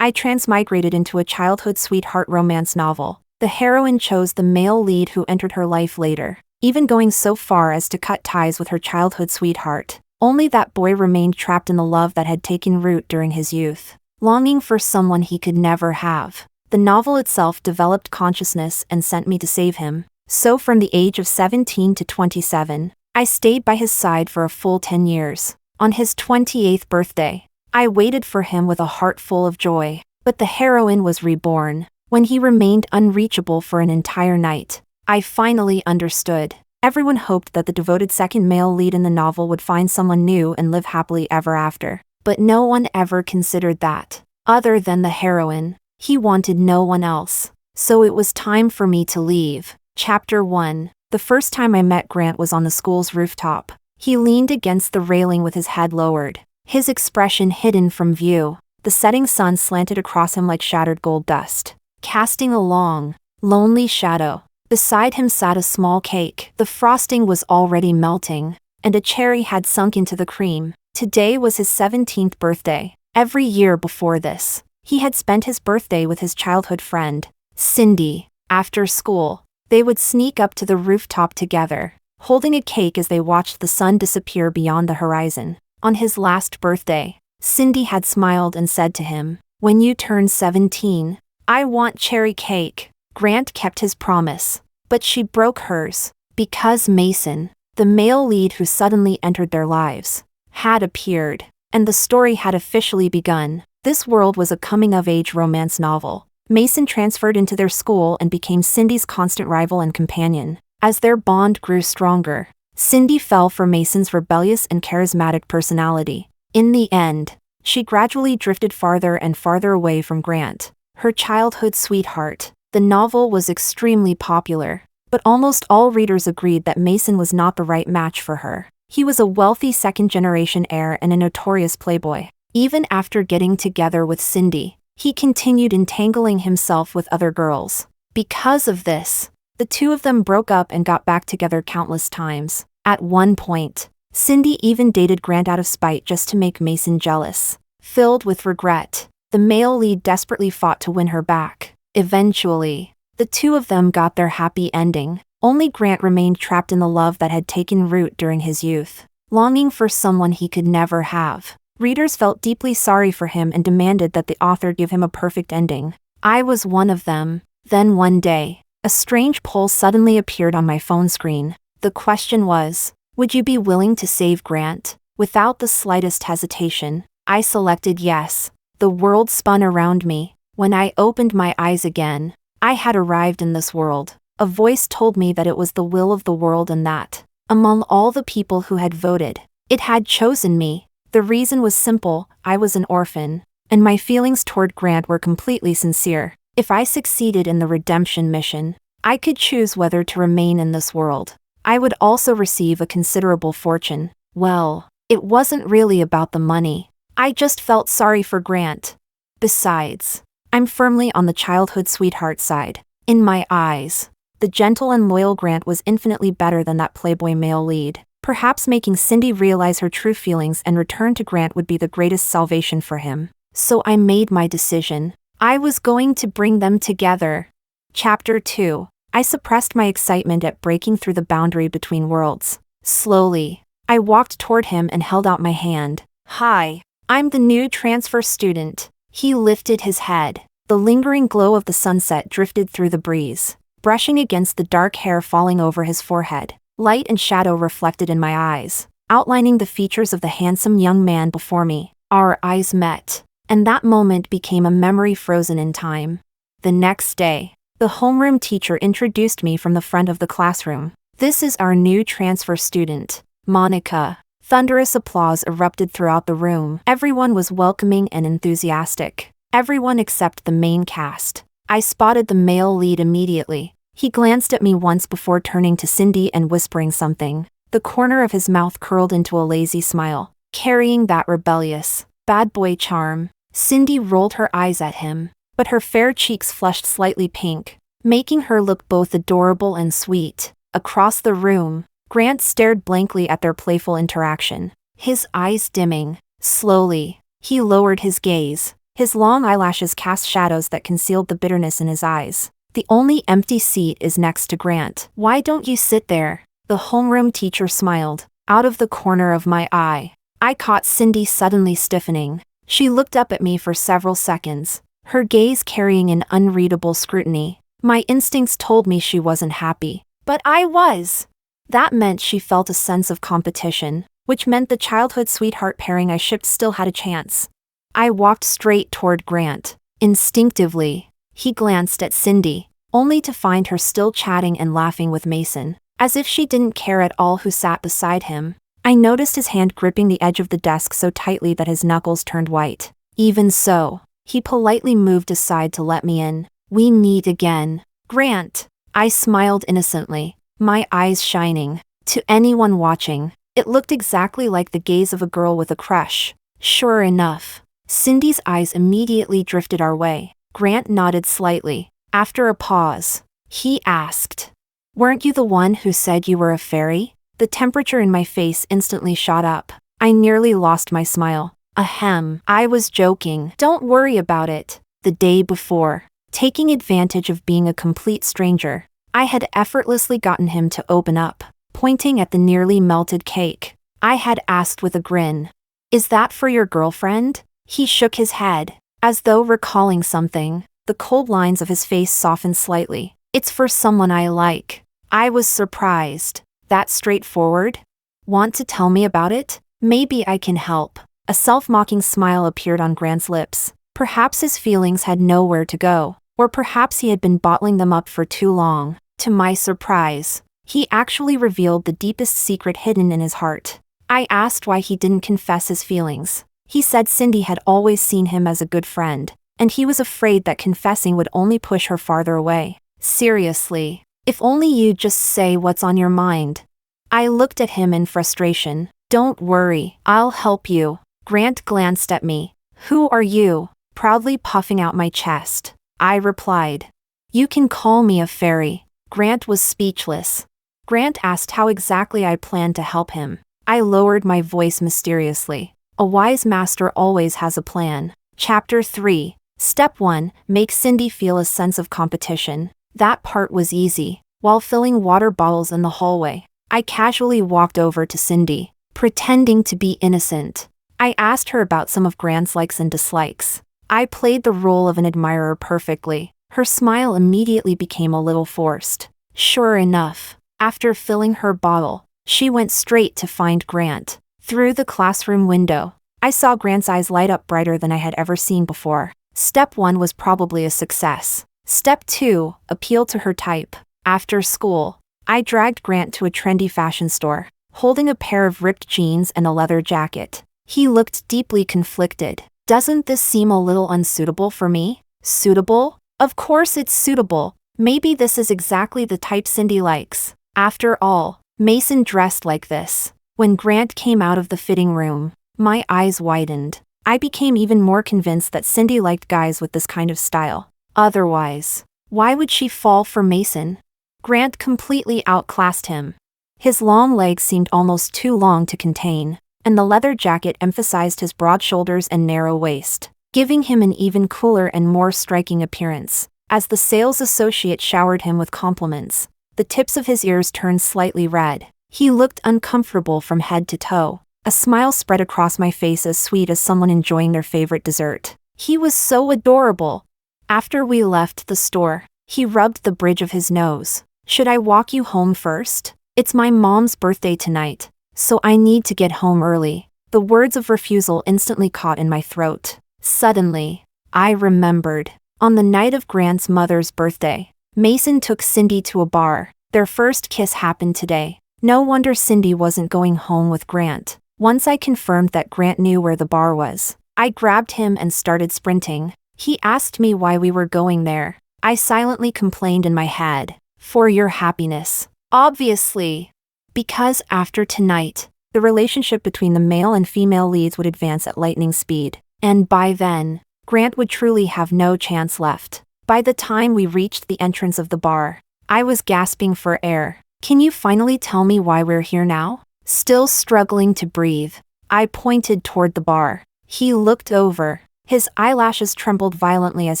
I transmigrated into a childhood sweetheart romance novel. The heroine chose the male lead who entered her life later, even going so far as to cut ties with her childhood sweetheart. Only that boy remained trapped in the love that had taken root during his youth, longing for someone he could never have. The novel itself developed consciousness and sent me to save him. So from the age of 17 to 27, I stayed by his side for a full 10 years. On his 28th birthday, I waited for him with a heart full of joy. But the heroine was reborn. When he remained unreachable for an entire night, I finally understood. Everyone hoped that the devoted second male lead in the novel would find someone new and live happily ever after. But no one ever considered that. Other than the heroine, he wanted no one else. So it was time for me to leave. Chapter 1. The first time I met Grant was on the school's rooftop. He leaned against the railing with his head lowered, his expression hidden from view. The setting sun slanted across him like shattered gold dust, casting a long, lonely shadow. Beside him sat a small cake. The frosting was already melting, and a cherry had sunk into the cream. Today was his 17th birthday. Every year before this, he had spent his birthday with his childhood friend, Cindy. After school, they would sneak up to the rooftop together, holding a cake as they watched the sun disappear beyond the horizon. On his last birthday, Cindy had smiled and said to him, "When you turn 17, I want cherry cake." Grant kept his promise, but she broke hers, because Mason, the male lead who suddenly entered their lives, had appeared, and the story had officially begun. This world was a coming-of-age romance novel. Mason transferred into their school and became Cindy's constant rival and companion. As their bond grew stronger, Cindy fell for Mason's rebellious and charismatic personality. In the end, she gradually drifted farther and farther away from Grant, her childhood sweetheart. The novel was extremely popular, but almost all readers agreed that Mason was not the right match for her. He was a wealthy second-generation heir and a notorious playboy. Even after getting together with Cindy, he continued entangling himself with other girls. Because of this, the two of them broke up and got back together countless times. At one point, Cindy even dated Grant out of spite just to make Mason jealous. Filled with regret, the male lead desperately fought to win her back. Eventually, the two of them got their happy ending. Only Grant remained trapped in the love that had taken root during his youth, longing for someone he could never have. Readers felt deeply sorry for him and demanded that the author give him a perfect ending. I was one of them. Then one day, a strange poll suddenly appeared on my phone screen. The question was, would you be willing to save Grant? Without the slightest hesitation, I selected yes. The world spun around me. When I opened my eyes again, I had arrived in this world. A voice told me that it was the will of the world and that, among all the people who had voted, it had chosen me. The reason was simple: I was an orphan, and my feelings toward Grant were completely sincere. If I succeeded in the redemption mission, I could choose whether to remain in this world. I would also receive a considerable fortune. Well, it wasn't really about the money. I just felt sorry for Grant. Besides, I'm firmly on the childhood sweetheart side. In my eyes, the gentle and loyal Grant was infinitely better than that playboy male lead. Perhaps making Cindy realize her true feelings and return to Grant would be the greatest salvation for him. So I made my decision. I was going to bring them together. Chapter 2. I suppressed my excitement at breaking through the boundary between worlds. Slowly, I walked toward him and held out my hand. "Hi, I'm the new transfer student." He lifted his head. The lingering glow of the sunset drifted through the breeze, brushing against the dark hair falling over his forehead. Light and shadow reflected in my eyes, outlining the features of the handsome young man before me. Our eyes met, and that moment became a memory frozen in time. The next day, the homeroom teacher introduced me from the front of the classroom. "This is our new transfer student, Monica." Thunderous applause erupted throughout the room. Everyone was welcoming and enthusiastic. Everyone except the main cast. I spotted the male lead immediately. He glanced at me once before turning to Cindy and whispering something. The corner of his mouth curled into a lazy smile, carrying that rebellious, bad boy charm. Cindy rolled her eyes at him, but her fair cheeks flushed slightly pink, making her look both adorable and sweet. Across the room, Grant stared blankly at their playful interaction, his eyes dimming. Slowly, he lowered his gaze, His long eyelashes cast shadows that concealed the bitterness in his eyes. The only empty seat is next to Grant. Why don't you sit there? The homeroom teacher smiled. Out of the corner of my eye, I caught Cindy suddenly stiffening. She looked up at me for several seconds, her gaze carrying an unreadable scrutiny. My instincts told me she wasn't happy, but I was. That meant she felt a sense of competition, which meant the childhood sweetheart pairing I shipped still had a chance. I walked straight toward Grant. Instinctively, he glanced at Cindy, only to find her still chatting and laughing with Mason, as if she didn't care at all who sat beside him. I noticed his hand gripping the edge of the desk so tightly that his knuckles turned white. Even so, he politely moved aside to let me in. We meet again, Grant. I smiled innocently, my eyes shining. To anyone watching, it looked exactly like the gaze of a girl with a crush. Sure enough, Cindy's eyes immediately drifted our way. Grant nodded slightly. After a pause, he asked, "Weren't you the one who said you were a fairy?" The temperature in my face instantly shot up. I nearly lost my smile. Ahem, I was joking. Don't worry about it. The day before, taking advantage of being a complete stranger, I had effortlessly gotten him to open up, pointing at the nearly melted cake. I had asked with a grin, "Is that for your girlfriend?" He shook his head, as though recalling something. The cold lines of his face softened slightly. "It's for someone I like." I was surprised. That straightforward? Want to tell me about it? Maybe I can help. A self-mocking smile appeared on Grant's lips. Perhaps his feelings had nowhere to go, or perhaps he had been bottling them up for too long. To my surprise, he actually revealed the deepest secret hidden in his heart. I asked why he didn't confess his feelings. He said Cindy had always seen him as a good friend, and he was afraid that confessing would only push her farther away. Seriously, if only you'd just say what's on your mind. I looked at him in frustration. Don't worry, I'll help you. Grant glanced at me. Who are you? Proudly puffing out my chest. I replied, "You can call me a fairy." Grant was speechless. Grant asked how exactly I planned to help him. I lowered my voice mysteriously. A wise master always has a plan. Chapter 3. Step 1. Make Cindy feel a sense of competition. That part was easy. While filling water bottles in the hallway, I casually walked over to Cindy, pretending to be innocent. I asked her about some of Grant's likes and dislikes. I played the role of an admirer perfectly. Her smile immediately became a little forced. Sure enough, after filling her bottle, she went straight to find Grant. Through the classroom window, I saw Grant's eyes light up brighter than I had ever seen before. Step 1 was probably a success. Step 2, appeal to her type. After school, I dragged Grant to a trendy fashion store, holding a pair of ripped jeans and a leather jacket. He looked deeply conflicted. Doesn't this seem a little unsuitable for me? Suitable? Of course it's suitable. Maybe this is exactly the type Cindy likes. After all, Mason dressed like this. When Grant came out of the fitting room, my eyes widened. I became even more convinced that Cindy liked guys with this kind of style. Otherwise, why would she fall for Mason? Grant completely outclassed him. His long legs seemed almost too long to contain, and the leather jacket emphasized his broad shoulders and narrow waist, giving him an even cooler and more striking appearance. As the sales associate showered him with compliments, the tips of his ears turned slightly red. He looked uncomfortable from head to toe. A smile spread across my face as sweet as someone enjoying their favorite dessert. He was so adorable. After we left the store, he rubbed the bridge of his nose. Should I walk you home first? It's my mom's birthday tonight, so I need to get home early. The words of refusal instantly caught in my throat. Suddenly, I remembered. On the night of Grant's mother's birthday, Mason took Cindy to a bar. Their first kiss happened today. No wonder Cindy wasn't going home with Grant. Once I confirmed that Grant knew where the bar was, I grabbed him and started sprinting. He asked me why we were going there. I silently complained in my head. For your happiness. Obviously. Because after tonight, the relationship between the male and female leads would advance at lightning speed. And by then, Grant would truly have no chance left. By the time we reached the entrance of the bar, I was gasping for air. Can you finally tell me why we're here now? Still struggling to breathe, I pointed toward the bar. He looked over, His eyelashes trembled violently as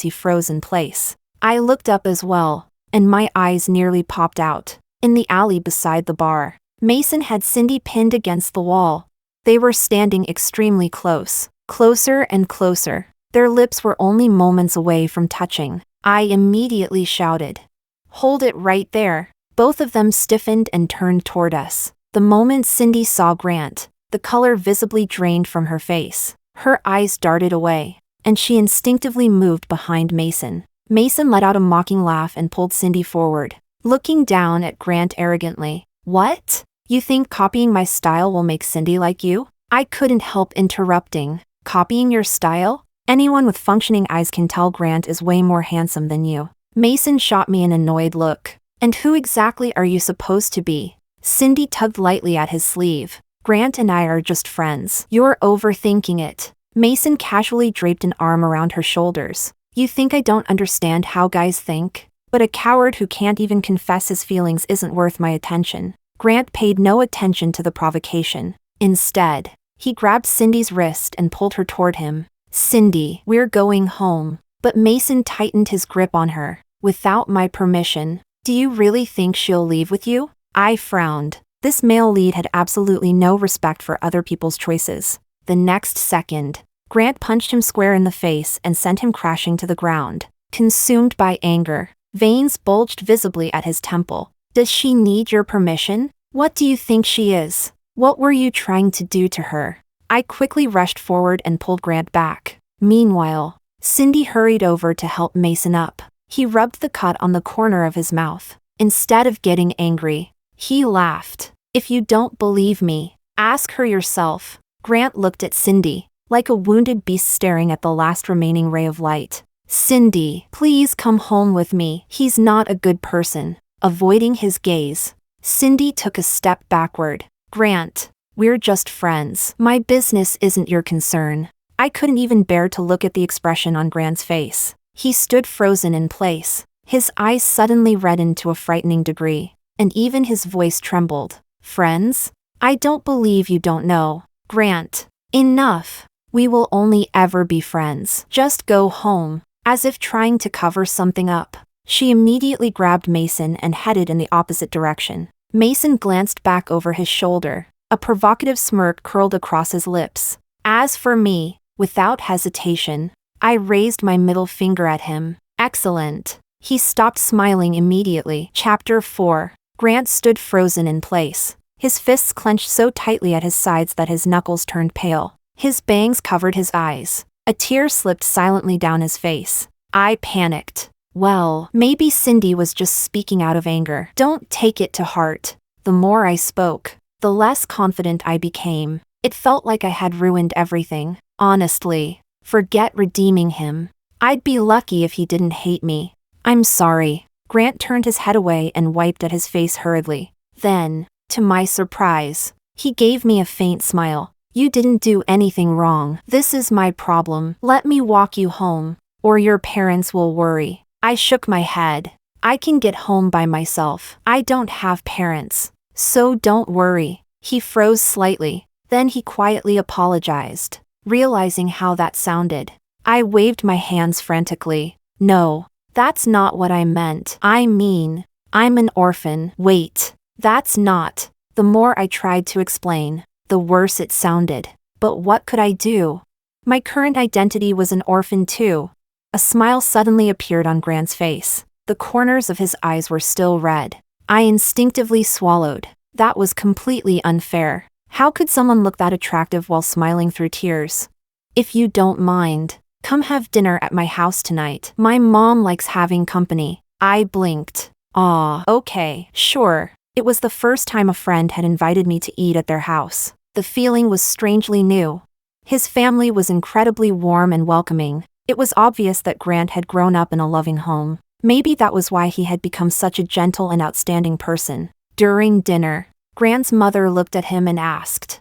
he froze in place. I looked up as well, and my eyes nearly popped out. In the alley beside the bar, Mason had Cindy pinned against the wall. They were standing extremely close, closer and closer. Their lips were only moments away from touching. I immediately shouted, "Hold it right there." Both of them stiffened and turned toward us. The moment Cindy saw Grant, the color visibly drained from her face. Her eyes darted away, and she instinctively moved behind Mason. Mason let out a mocking laugh and pulled Cindy forward, looking down at Grant arrogantly. "What? You think copying my style will make Cindy like you?" I couldn't help interrupting. "Copying your style? Anyone with functioning eyes can tell Grant is way more handsome than you." Mason shot me an annoyed look. "And who exactly are you supposed to be?" Cindy tugged lightly at his sleeve. "Grant and I are just friends." "You're overthinking it." Mason casually draped an arm around her shoulders. "You think I don't understand how guys think? But a coward who can't even confess his feelings isn't worth my attention." Grant paid no attention to the provocation. Instead, he grabbed Cindy's wrist and pulled her toward him. "Cindy, we're going home." But Mason tightened his grip on her. "Without my permission. Do you really think she'll leave with you?" I frowned. This male lead had absolutely no respect for other people's choices. The next second, Grant punched him square in the face and sent him crashing to the ground. Consumed by anger, veins bulged visibly at his temple. "Does she need your permission? What do you think she is? What were you trying to do to her?" I quickly rushed forward and pulled Grant back. Meanwhile, Cindy hurried over to help Mason up. He rubbed the cut on the corner of his mouth. Instead of getting angry, he laughed. "If you don't believe me, ask her yourself." Grant looked at Cindy, like a wounded beast staring at the last remaining ray of light. "Cindy, please come home with me. He's not a good person." Avoiding his gaze, Cindy took a step backward. "Grant, we're just friends. My business isn't your concern." I couldn't even bear to look at the expression on Grant's face. He stood frozen in place. His eyes suddenly reddened to a frightening degree, and even his voice trembled. "Friends? I don't believe you don't know. Grant, enough. We will only ever be friends. Just go home." As if trying to cover something up, she immediately grabbed Mason and headed in the opposite direction. Mason glanced back over his shoulder. A provocative smirk curled across his lips. As for me, without hesitation, I raised my middle finger at him. "Excellent." He stopped smiling immediately. Chapter 4. Grant stood frozen in place. His fists clenched so tightly at his sides that his knuckles turned pale. His bangs covered his eyes. A tear slipped silently down his face. I panicked. Well, maybe Cindy was just speaking out of anger. Don't take it to heart. The more I spoke, the less confident I became. It felt like I had ruined everything. Honestly, forget redeeming him. I'd be lucky if he didn't hate me. "I'm sorry." Grant turned his head away and wiped at his face hurriedly. Then, to my surprise, he gave me a faint smile. "You didn't do anything wrong. This is my problem. Let me walk you home, or your parents will worry." I shook my head. "I can get home by myself. I don't have parents. So don't worry." He froze slightly. Then he quietly apologized, realizing how that sounded. I waved my hands frantically. "No, that's not what I meant. I mean, I'm an orphan." "Wait, that's not." The more I tried to explain, the worse it sounded. But what could I do? My current identity was an orphan too. A smile suddenly appeared on Grant's face. The corners of his eyes were still red. I instinctively swallowed. That was completely unfair. How could someone look that attractive while smiling through tears? "If you don't mind, come have dinner at my house tonight. My mom likes having company." I blinked. Okay, sure. It was the first time a friend had invited me to eat at their house. The feeling was strangely new. His family was incredibly warm and welcoming. It was obvious that Grant had grown up in a loving home. Maybe that was why he had become such a gentle and outstanding person. During dinner, Grant's mother looked at him and asked,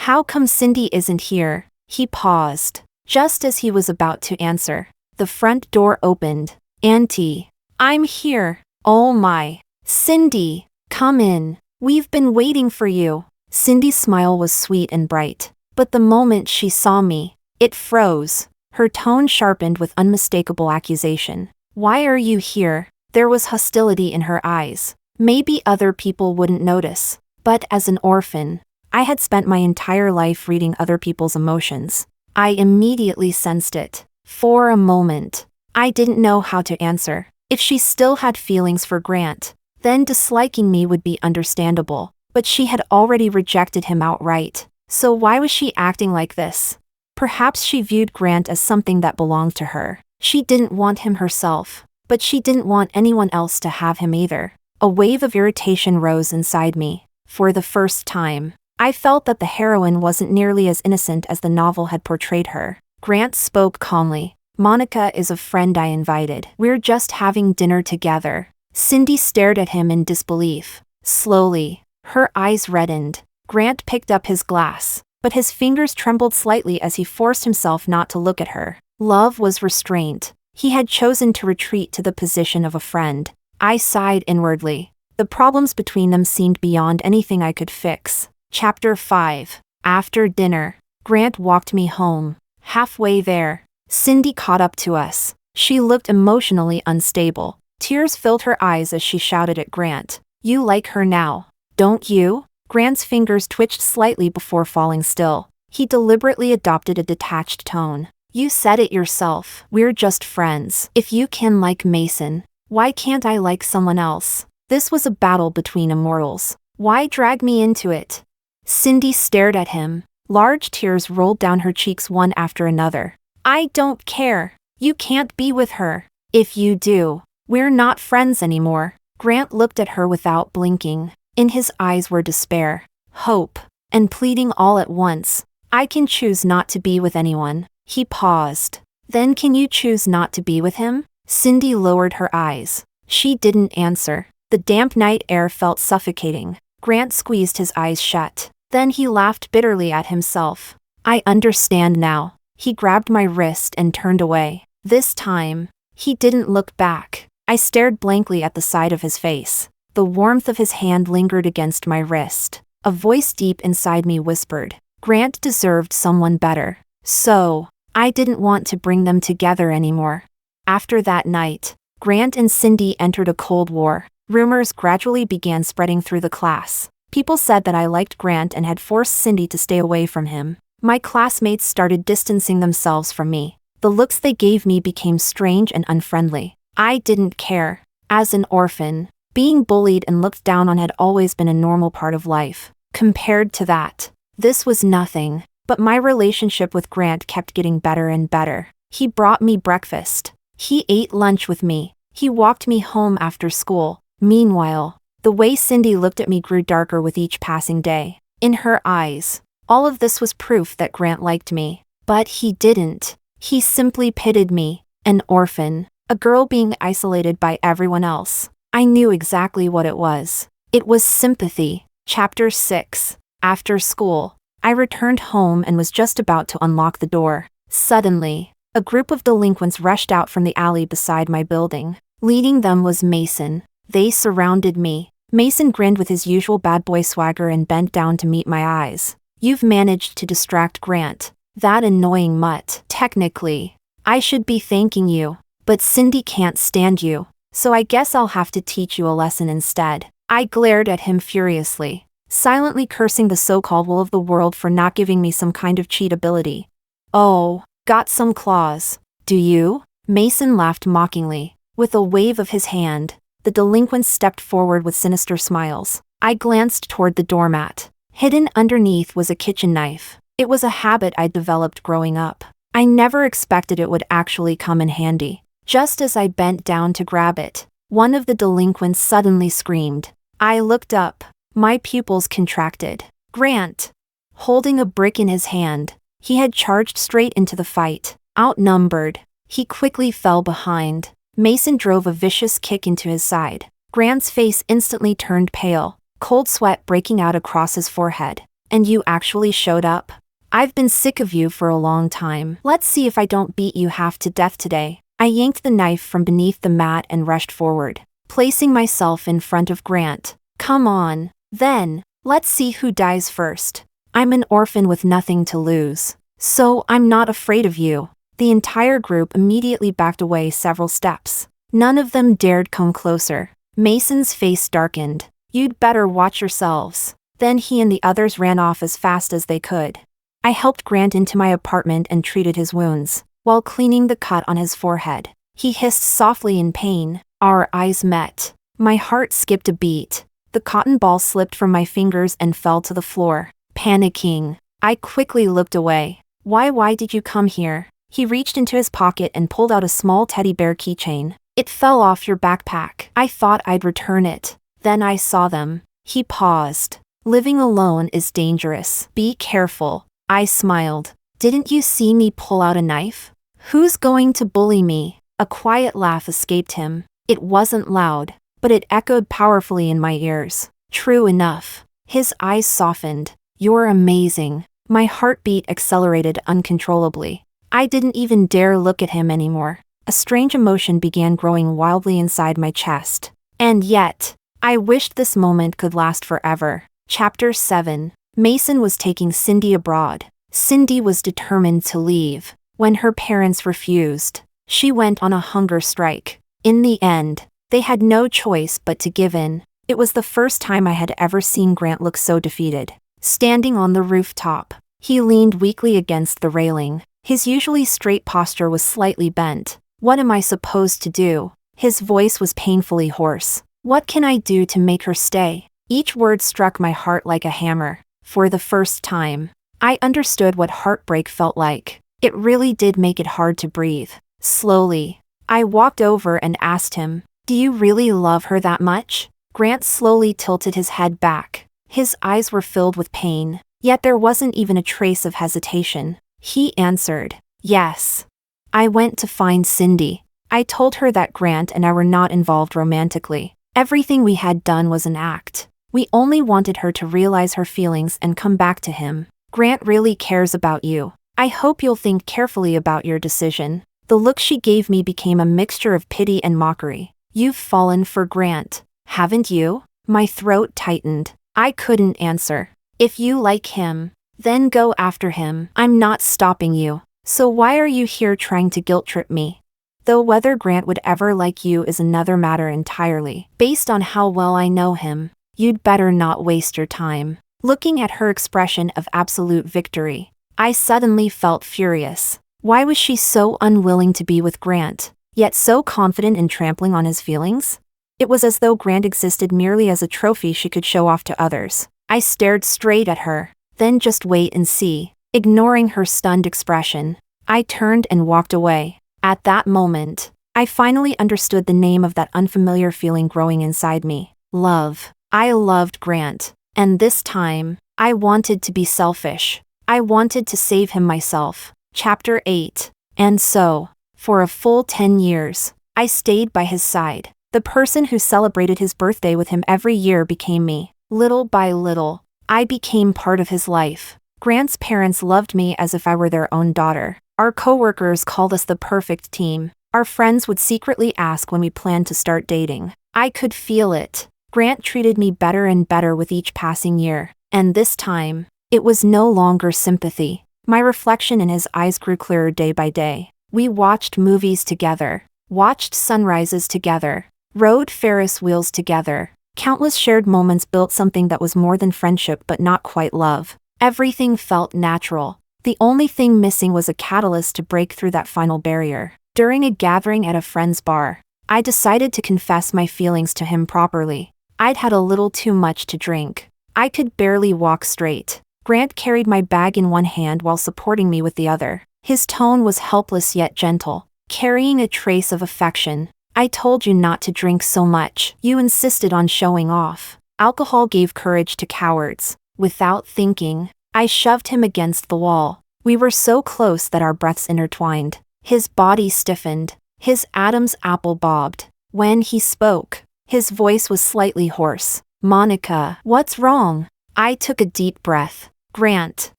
"How come Cindy isn't here?" He paused. Just as he was about to answer, the front door opened. "Auntie, I'm here." "Oh my. Cindy, come in. We've been waiting for you." Cindy's smile was sweet and bright, but the moment she saw me, it froze. Her tone sharpened with unmistakable accusation. Why are you here? There was hostility in her eyes. Maybe other people wouldn't notice, but as an orphan, I had spent my entire life reading other people's emotions. I immediately sensed it. For a moment, I didn't know how to answer. If she still had feelings for Grant, then disliking me would be understandable, but she had already rejected him outright. So why was she acting like this? Perhaps she viewed Grant as something that belonged to her. She didn't want him herself, but she didn't want anyone else to have him either. A wave of irritation rose inside me. For the first time, I felt that the heroine wasn't nearly as innocent as the novel had portrayed her. Grant spoke calmly. Monica is a friend I invited. We're just having dinner together. Cindy stared at him in disbelief. Slowly, her eyes reddened. Grant picked up his glass, but his fingers trembled slightly as he forced himself not to look at her. Love was restraint. He had chosen to retreat to the position of a friend. I sighed inwardly. The problems between them seemed beyond anything I could fix. Chapter 5. After dinner, Grant walked me home. Halfway there, Cindy caught up to us. She looked emotionally unstable. Tears filled her eyes as she shouted at Grant. You like her now, don't you? Grant's fingers twitched slightly before falling still. He deliberately adopted a detached tone. You said it yourself. We're just friends. If you can like Mason, why can't I like someone else? This was a battle between immortals. Why drag me into it? Cindy stared at him. Large tears rolled down her cheeks one after another. I don't care. You can't be with her. If you do, we're not friends anymore. Grant looked at her without blinking. In his eyes were despair, hope, and pleading all at once. I can choose not to be with anyone. He paused. Then can you choose not to be with him? Cindy lowered her eyes. She didn't answer. The damp night air felt suffocating. Grant squeezed his eyes shut. Then he laughed bitterly at himself. I understand now. He grabbed my wrist and turned away. This time, he didn't look back. I stared blankly at the side of his face. The warmth of his hand lingered against my wrist. A voice deep inside me whispered, Grant deserved someone better. So, I didn't want to bring them together anymore. After that night, Grant and Cindy entered a cold war. Rumors gradually began spreading through the class. People said that I liked Grant and had forced Cindy to stay away from him. My classmates started distancing themselves from me. The looks they gave me became strange and unfriendly. I didn't care. As an orphan, being bullied and looked down on had always been a normal part of life. Compared to that, this was nothing. But my relationship with Grant kept getting better and better. He brought me breakfast. He ate lunch with me. He walked me home after school. Meanwhile, the way Cindy looked at me grew darker with each passing day. In her eyes, all of this was proof that Grant liked me. But he didn't. He simply pitied me, an orphan, a girl being isolated by everyone else. I knew exactly what it was. It was sympathy. Chapter 6. After school, I returned home and was just about to unlock the door. Suddenly, a group of delinquents rushed out from the alley beside my building. Leading them was Mason. They surrounded me. Mason grinned with his usual bad boy swagger and bent down to meet my eyes. You've managed to distract Grant, that annoying mutt. Technically, I should be thanking you, but Cindy can't stand you, so I guess I'll have to teach you a lesson instead. I glared at him furiously, silently cursing the so-called will of the world for not giving me some kind of cheat ability. Oh, got some claws, do you? Mason laughed mockingly. With a wave of his hand, the delinquents stepped forward with sinister smiles. I glanced toward the doormat. Hidden underneath was a kitchen knife. It was a habit I'd developed growing up. I never expected it would actually come in handy. Just as I bent down to grab it, one of the delinquents suddenly screamed. I looked up. My pupils contracted. Grant! Holding a brick in his hand, he had charged straight into the fight. Outnumbered, he quickly fell behind. Mason drove a vicious kick into his side. Grant's face instantly turned pale, cold sweat breaking out across his forehead. And you actually showed up? I've been sick of you for a long time. Let's see if I don't beat you half to death today. I yanked the knife from beneath the mat and rushed forward, placing myself in front of Grant. Come on, then, let's see who dies first. I'm an orphan with nothing to lose, so I'm not afraid of you. The entire group immediately backed away several steps. None of them dared come closer. Mason's face darkened. "You'd better watch yourselves." Then he and the others ran off as fast as they could. I helped Grant into my apartment and treated his wounds, while cleaning the cut on his forehead. He hissed softly in pain. Our eyes met. My heart skipped a beat. The cotton ball slipped from my fingers and fell to the floor. Panicking, I quickly looked away. Why did you come here?" He reached into his pocket and pulled out a small teddy bear keychain. "It fell off your backpack. I thought I'd return it. Then I saw them." He paused. "Living alone is dangerous. Be careful." I smiled. "Didn't you see me pull out a knife? Who's going to bully me?" A quiet laugh escaped him. It wasn't loud, but it echoed powerfully in my ears. "True enough." His eyes softened. "You're amazing." My heartbeat accelerated uncontrollably. I didn't even dare look at him anymore. A strange emotion began growing wildly inside my chest. And yet, I wished this moment could last forever. Chapter 7. Mason was taking Cindy abroad. Cindy was determined to leave. When her parents refused, she went on a hunger strike. In the end, they had no choice but to give in. It was the first time I had ever seen Grant look so defeated. Standing on the rooftop, he leaned weakly against the railing. His usually straight posture was slightly bent. "What am I supposed to do?" His voice was painfully hoarse. "What can I do to make her stay?" Each word struck my heart like a hammer. For the first time, I understood what heartbreak felt like. It really did make it hard to breathe. Slowly, I walked over and asked him, "Do you really love her that much?" Grant slowly tilted his head back. His eyes were filled with pain, yet there wasn't even a trace of hesitation. He answered, "Yes." I went to find Cindy. I told her that Grant and I were not involved romantically. Everything we had done was an act. We only wanted her to realize her feelings and come back to him. "Grant really cares about you. I hope you'll think carefully about your decision." The look she gave me became a mixture of pity and mockery. "You've fallen for Grant, haven't you?" My throat tightened. I couldn't answer. "If you like him, then go after him. I'm not stopping you. So why are you here trying to guilt-trip me?" Though whether Grant would ever like you is another matter entirely. Based on how well I know him, you'd better not waste your time. Looking at her expression of absolute victory, I suddenly felt furious. Why was she so unwilling to be with Grant, yet so confident in trampling on his feelings? It was as though Grant existed merely as a trophy she could show off to others. I stared straight at her. "Then just wait and see." Ignoring her stunned expression, I turned and walked away. At that moment, I finally understood the name of that unfamiliar feeling growing inside me. Love. I loved Grant. And this time, I wanted to be selfish. I wanted to save him myself. Chapter 8. And so, for a full 10 years, I stayed by his side. The person who celebrated his birthday with him every year became me. Little by little, I became part of his life. Grant's parents loved me as if I were their own daughter. Our coworkers called us the perfect team. Our friends would secretly ask when we planned to start dating. I could feel it. Grant treated me better and better with each passing year. And this time, it was no longer sympathy. My reflection in his eyes grew clearer day by day. We watched movies together, watched sunrises together, rode Ferris wheels together. Countless shared moments built something that was more than friendship but not quite love. Everything felt natural. The only thing missing was a catalyst to break through that final barrier. During a gathering at a friend's bar, I decided to confess my feelings to him properly. I'd had a little too much to drink. I could barely walk straight. Grant carried my bag in one hand while supporting me with the other. His tone was helpless yet gentle, carrying a trace of affection. "I told you not to drink so much. You insisted on showing off." Alcohol gave courage to cowards. Without thinking, I shoved him against the wall. We were so close that our breaths intertwined. His body stiffened. His Adam's apple bobbed. When he spoke, his voice was slightly hoarse. "Monica, what's wrong?" I took a deep breath. "Grant,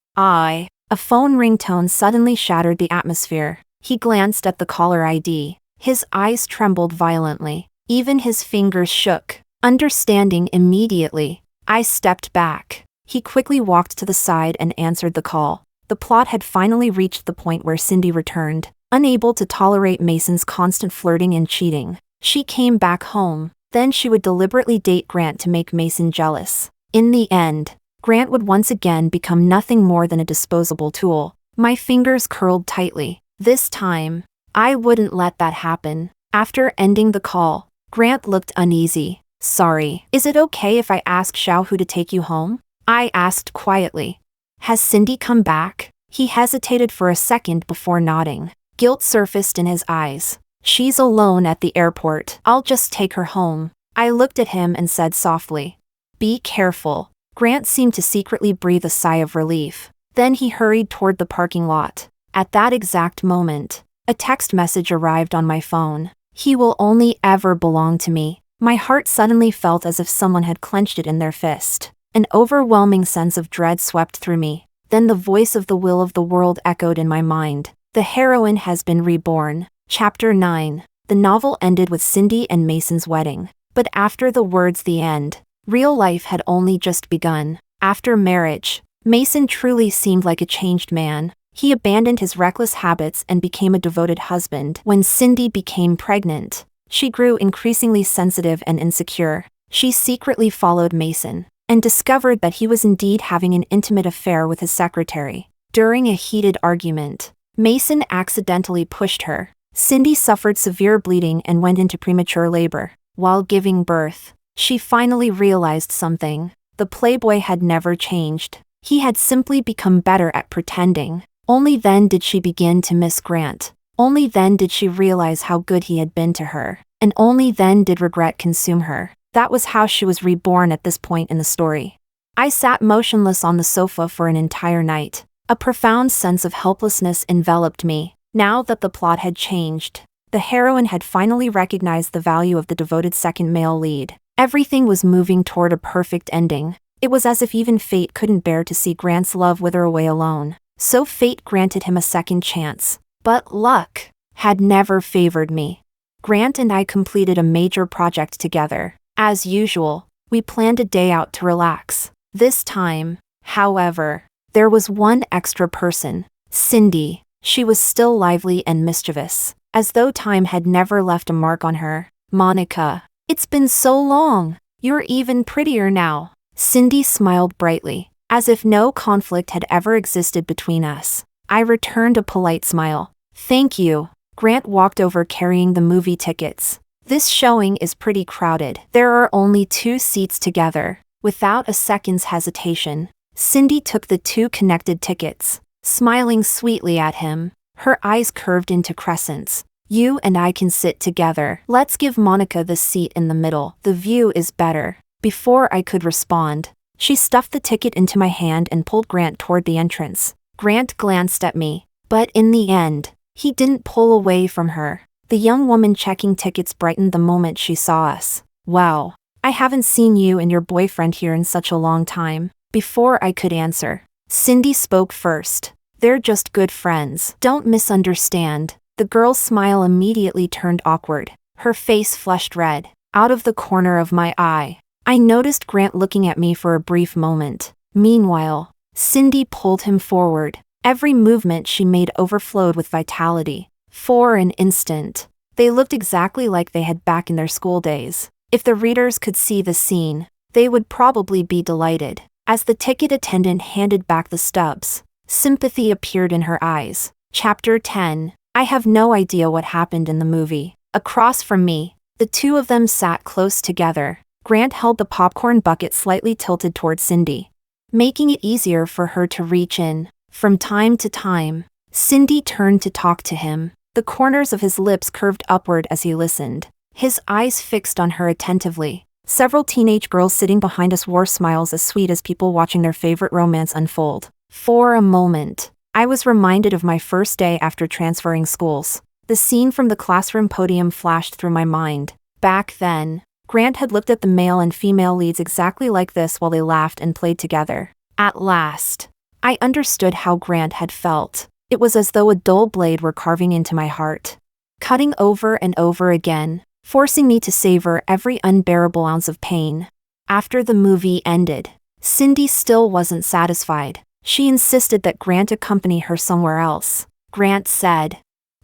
I..." A phone ringtone suddenly shattered the atmosphere. He glanced at the caller ID. His eyes trembled violently. Even his fingers shook. Understanding immediately, I stepped back. He quickly walked to the side and answered the call. The plot had finally reached the point where Cindy returned. Unable to tolerate Mason's constant flirting and cheating, she came back home. Then she would deliberately date Grant to make Mason jealous. In the end, Grant would once again become nothing more than a disposable tool. My fingers curled tightly. This time, I wouldn't let that happen. After ending the call, Grant looked uneasy. Sorry. Is it okay if I ask Xiaohu to take you home? I asked quietly. Has Cindy come back? He hesitated for a second before nodding. Guilt surfaced in his eyes. She's alone at the airport. I'll just take her home. I looked at him and said softly. Be careful. Grant seemed to secretly breathe a sigh of relief. Then he hurried toward the parking lot. At that exact moment, a text message arrived on my phone. He will only ever belong to me. My heart suddenly felt as if someone had clenched it in their fist. An overwhelming sense of dread swept through me. Then the voice of the will of the world echoed in my mind. The heroine has been reborn. Chapter 9. The novel ended with Cindy and Mason's wedding. But after the words "the end," real life had only just begun. After marriage, Mason truly seemed like a changed man. He abandoned his reckless habits and became a devoted husband. When Cindy became pregnant, she grew increasingly sensitive and insecure. She secretly followed Mason and discovered that he was indeed having an intimate affair with his secretary. During a heated argument, Mason accidentally pushed her. Cindy suffered severe bleeding and went into premature labor. While giving birth, she finally realized something. The playboy had never changed. He had simply become better at pretending. Only then did she begin to miss Grant. Only then did she realize how good he had been to her. And only then did regret consume her. That was how she was reborn at this point in the story. I sat motionless on the sofa for an entire night. A profound sense of helplessness enveloped me. Now that the plot had changed, the heroine had finally recognized the value of the devoted second male lead. Everything was moving toward a perfect ending. It was as if even fate couldn't bear to see Grant's love wither away alone. So fate granted him a second chance. But luck had never favored me. Grant and I completed a major project together. As usual, we planned a day out to relax. This time, however, there was one extra person. Cindy. She was still lively and mischievous, as though time had never left a mark on her. Monica. It's been so long. You're even prettier now. Cindy smiled brightly, as if no conflict had ever existed between us. I returned a polite smile. Thank you. Grant walked over carrying the movie tickets. This showing is pretty crowded. There are only 2 seats together. Without a second's hesitation, Cindy took the 2 connected tickets, smiling sweetly at him. Her eyes curved into crescents. You and I can sit together. Let's give Monica the seat in the middle. The view is better. Before I could respond, she stuffed the ticket into my hand and pulled Grant toward the entrance. Grant glanced at me, but in the end, he didn't pull away from her. The young woman checking tickets brightened the moment she saw us. Wow, I haven't seen you and your boyfriend here in such a long time. Before I could answer, Cindy spoke first. They're just good friends. Don't misunderstand. The girl's smile immediately turned awkward. Her face flushed red. Out of the corner of my eye, I noticed Grant looking at me for a brief moment. Meanwhile, Cindy pulled him forward. Every movement she made overflowed with vitality. For an instant, they looked exactly like they had back in their school days. If the readers could see the scene, they would probably be delighted. As the ticket attendant handed back the stubs, sympathy appeared in her eyes. Chapter 10. I have no idea what happened in the movie. Across from me, the 2 of them sat close together. Grant held the popcorn bucket slightly tilted toward Cindy, making it easier for her to reach in. From time to time, Cindy turned to talk to him. The corners of his lips curved upward as he listened, his eyes fixed on her attentively. Several teenage girls sitting behind us wore smiles as sweet as people watching their favorite romance unfold. For a moment, I was reminded of my first day after transferring schools. The scene from the classroom podium flashed through my mind. Back then, Grant had looked at the male and female leads exactly like this while they laughed and played together. At last, I understood how Grant had felt. It was as though a dull blade were carving into my heart, cutting over and over again, forcing me to savor every unbearable ounce of pain. After the movie ended, Cindy still wasn't satisfied. She insisted that Grant accompany her somewhere else. Grant said,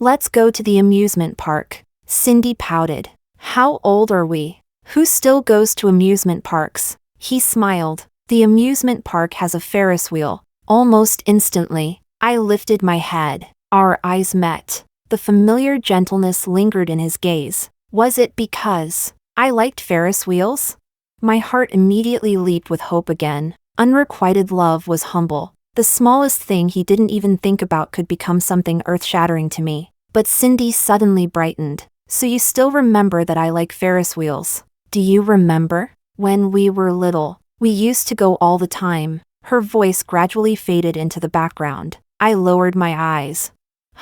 Let's go to the amusement park. Cindy pouted. How old are we? Who still goes to amusement parks? He smiled. The amusement park has a Ferris wheel. Almost instantly, I lifted my head. Our eyes met. The familiar gentleness lingered in his gaze. Was it because I liked Ferris wheels? My heart immediately leaped with hope again. Unrequited love was humble. The smallest thing he didn't even think about could become something earth-shattering to me. But Cindy suddenly brightened. So you still remember that I like Ferris wheels? Do you remember? When we were little, we used to go all the time. Her voice gradually faded into the background. I lowered my eyes,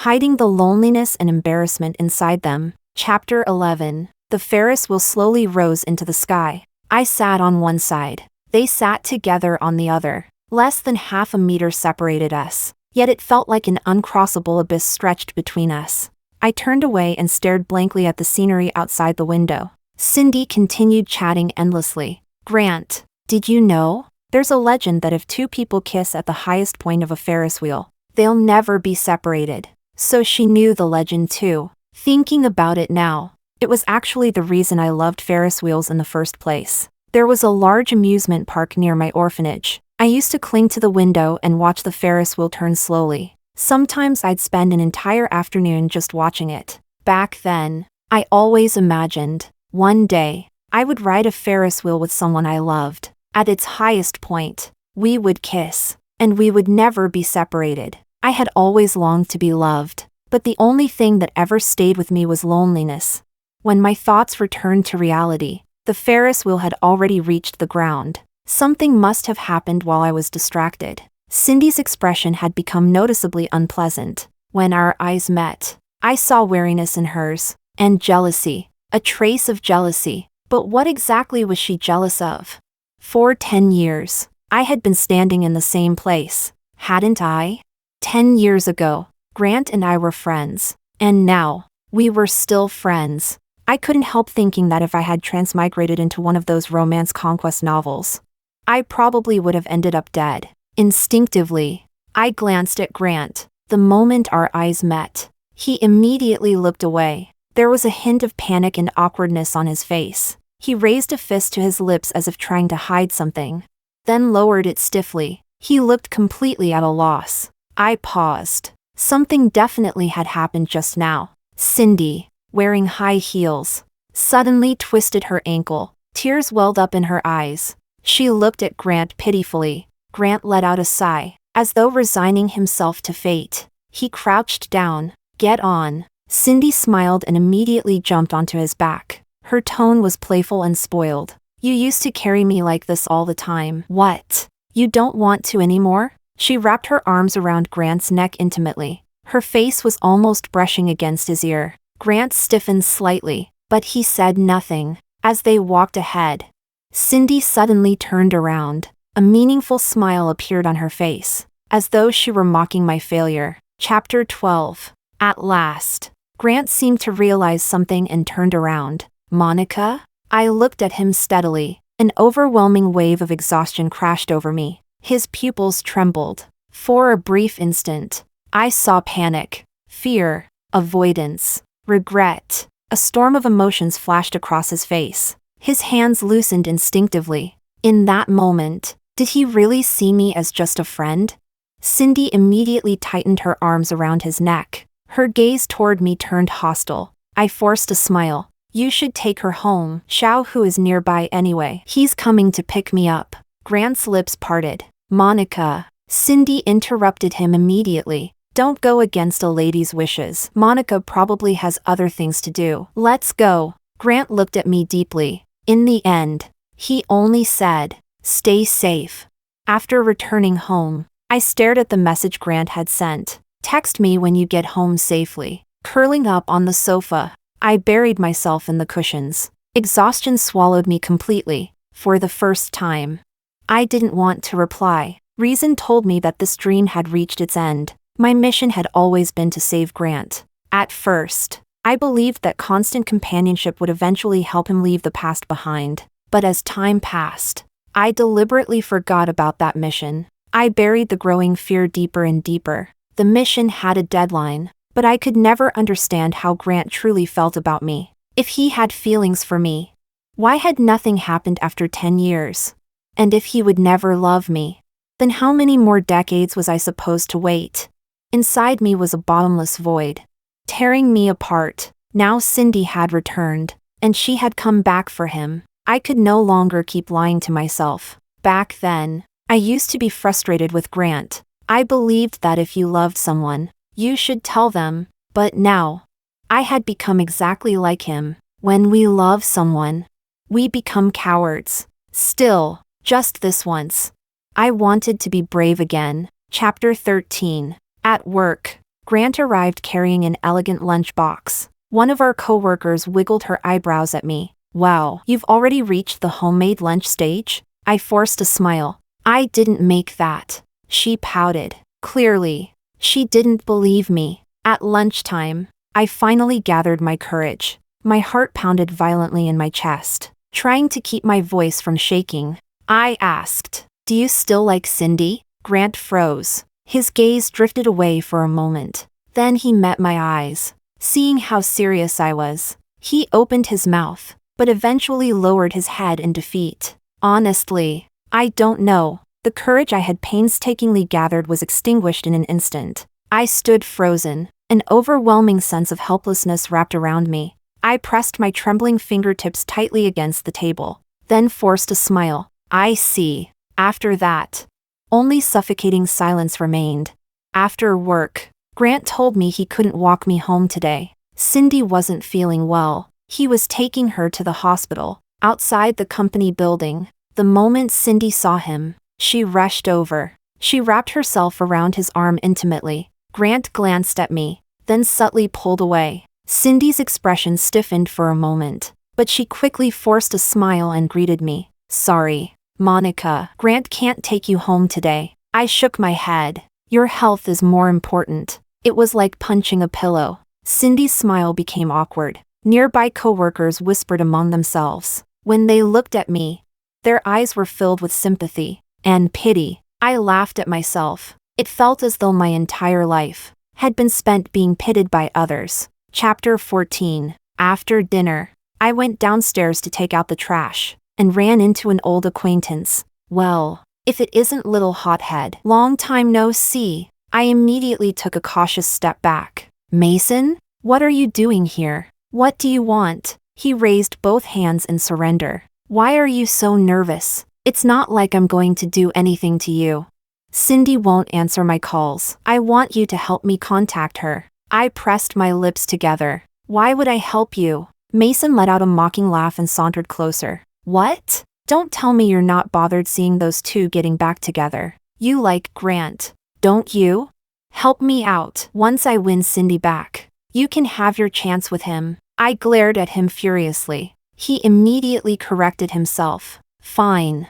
hiding the loneliness and embarrassment inside them. Chapter 11. The Ferris wheel slowly rose into the sky. I sat on one side. They sat together on the other. Less than half a meter separated us, yet it felt like an uncrossable abyss stretched between us. I turned away and stared blankly at the scenery outside the window. Cindy continued chatting endlessly. Grant, did you know? There's a legend that if two people kiss at the highest point of a Ferris wheel, they'll never be separated. So she knew the legend too. Thinking about it now, it was actually the reason I loved Ferris wheels in the first place. There was a large amusement park near my orphanage. I used to cling to the window and watch the Ferris wheel turn slowly. Sometimes I'd spend an entire afternoon just watching it. Back then, I always imagined, one day, I would ride a Ferris wheel with someone I loved. At its highest point, we would kiss, and we would never be separated. I had always longed to be loved, but the only thing that ever stayed with me was loneliness. When my thoughts returned to reality, the Ferris wheel had already reached the ground. Something must have happened while I was distracted. Cindy's expression had become noticeably unpleasant. When our eyes met, I saw wariness in hers, and jealousy, a trace of jealousy. But what exactly was she jealous of? For 10 years, I had been standing in the same place, hadn't I? 10 years ago, Grant and I were friends, and now, we were still friends. I couldn't help thinking that if I had transmigrated into one of those romance conquest novels, I probably would have ended up dead. Instinctively, I glanced at Grant. The moment our eyes met, he immediately looked away. There was a hint of panic and awkwardness on his face. He raised a fist to his lips as if trying to hide something, then lowered it stiffly. He looked completely at a loss. I paused. Something definitely had happened just now. Cindy, wearing high heels, suddenly twisted her ankle. Tears welled up in her eyes. She looked at Grant pitifully. Grant let out a sigh, as though resigning himself to fate. He crouched down. Get on. Cindy smiled and immediately jumped onto his back. Her tone was playful and spoiled. You used to carry me like this all the time. What? You don't want to anymore? She wrapped her arms around Grant's neck intimately. Her face was almost brushing against his ear. Grant stiffened slightly, but he said nothing. As they walked ahead, Cindy suddenly turned around. A meaningful smile appeared on her face, as though she were mocking my failure. Chapter 12. At last, Grant seemed to realize something and turned around. Monica? I looked at him steadily. An overwhelming wave of exhaustion crashed over me. His pupils trembled. For a brief instant, I saw panic, fear, avoidance, regret. A storm of emotions flashed across his face. His hands loosened instinctively. In that moment, did he really see me as just a friend? Cindy immediately tightened her arms around his neck. Her gaze toward me turned hostile. I forced a smile. You should take her home. Xiao Hu is nearby anyway. He's coming to pick me up. Grant's lips parted. Monica. Cindy interrupted him immediately. Don't go against a lady's wishes. Monica probably has other things to do. Let's go. Grant looked at me deeply. In the end, he only said, stay safe. After returning home, I stared at the message Grant had sent. Text me when you get home safely. Curling up on the sofa, I buried myself in the cushions. Exhaustion swallowed me completely. For the first time, I didn't want to reply. Reason told me that this dream had reached its end. My mission had always been to save Grant. At first, I believed that constant companionship would eventually help him leave the past behind. But as time passed, I deliberately forgot about that mission. I buried the growing fear deeper and deeper. The mission had a deadline. But I could never understand how Grant truly felt about me. If he had feelings for me, why had nothing happened after 10 years? And if he would never love me, then how many more decades was I supposed to wait? Inside me was a bottomless void, tearing me apart. Now Cindy had returned, and she had come back for him. I could no longer keep lying to myself. Back then, I used to be frustrated with Grant. I believed that if you loved someone, you should tell them. But now, I had become exactly like him. When we love someone, we become cowards. Still, just this once, I wanted to be brave again. Chapter 13. At work, Grant arrived carrying an elegant lunchbox. One of our coworkers wiggled her eyebrows at me. Wow, you've already reached the homemade lunch stage? I forced a smile. I didn't make that. She pouted. Clearly, she didn't believe me. At lunchtime, I finally gathered my courage. My heart pounded violently in my chest, trying to keep my voice from shaking. I asked, "Do you still like Cindy?" Grant froze. His gaze drifted away for a moment. Then he met my eyes. Seeing how serious I was, he opened his mouth, but eventually lowered his head in defeat. Honestly, I don't know. The courage I had painstakingly gathered was extinguished in an instant. I stood frozen. An overwhelming sense of helplessness wrapped around me. I pressed my trembling fingertips tightly against the table, then forced a smile. I see. After that, only suffocating silence remained. After work, Grant told me he couldn't walk me home today. Cindy wasn't feeling well. He was taking her to the hospital. Outside the company building, the moment Cindy saw him, she rushed over. She wrapped herself around his arm intimately. Grant glanced at me, then subtly pulled away. Cindy's expression stiffened for a moment, but she quickly forced a smile and greeted me. "Sorry, Monica, Grant can't take you home today." I shook my head. "Your health is more important." It was like punching a pillow. Cindy's smile became awkward. Nearby coworkers whispered among themselves. When they looked at me, their eyes were filled with sympathy and pity. I laughed at myself. It felt as though my entire life had been spent being pitied by others. Chapter 14. After dinner, I went downstairs to take out the trash, and ran into an old acquaintance. "Well, if it isn't little hothead. Long time no see." I immediately took a cautious step back. "Mason? What are you doing here? What do you want?" He raised both hands in surrender. "Why are you so nervous? It's not like I'm going to do anything to you." "Cindy won't answer my calls. I want you to help me contact her." I pressed my lips together. "Why would I help you?" Mason let out a mocking laugh and sauntered closer. "What? Don't tell me you're not bothered seeing those two getting back together. You like Grant, don't you? Help me out. Once I win Cindy back, you can have your chance with him." I glared at him furiously. He immediately corrected himself. Fine,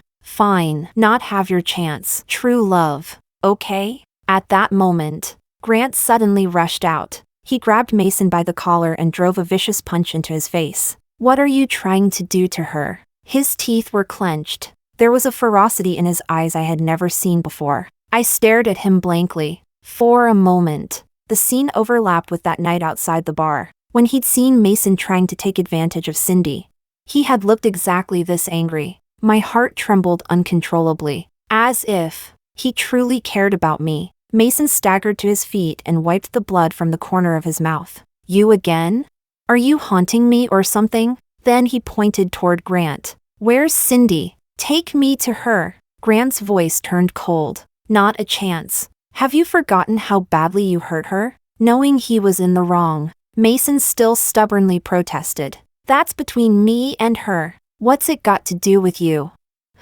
not have your chance. True love, okay?" At that moment, Grant suddenly rushed out. He grabbed Mason by the collar and drove a vicious punch into his face. "What are you trying to do to her?" His teeth were clenched. There was a ferocity in his eyes I had never seen before. I stared at him blankly. For a moment, the scene overlapped with that night outside the bar, when he'd seen Mason trying to take advantage of Cindy. He had looked exactly this angry. My heart trembled uncontrollably. As if he truly cared about me. Mason staggered to his feet and wiped the blood from the corner of his mouth. "You again? Are you haunting me or something?" Then he pointed toward Grant. "Where's Cindy? Take me to her." Grant's voice turned cold. "Not a chance. Have you forgotten how badly you hurt her?" Knowing he was in the wrong, Mason still stubbornly protested. "That's between me and her. What's it got to do with you?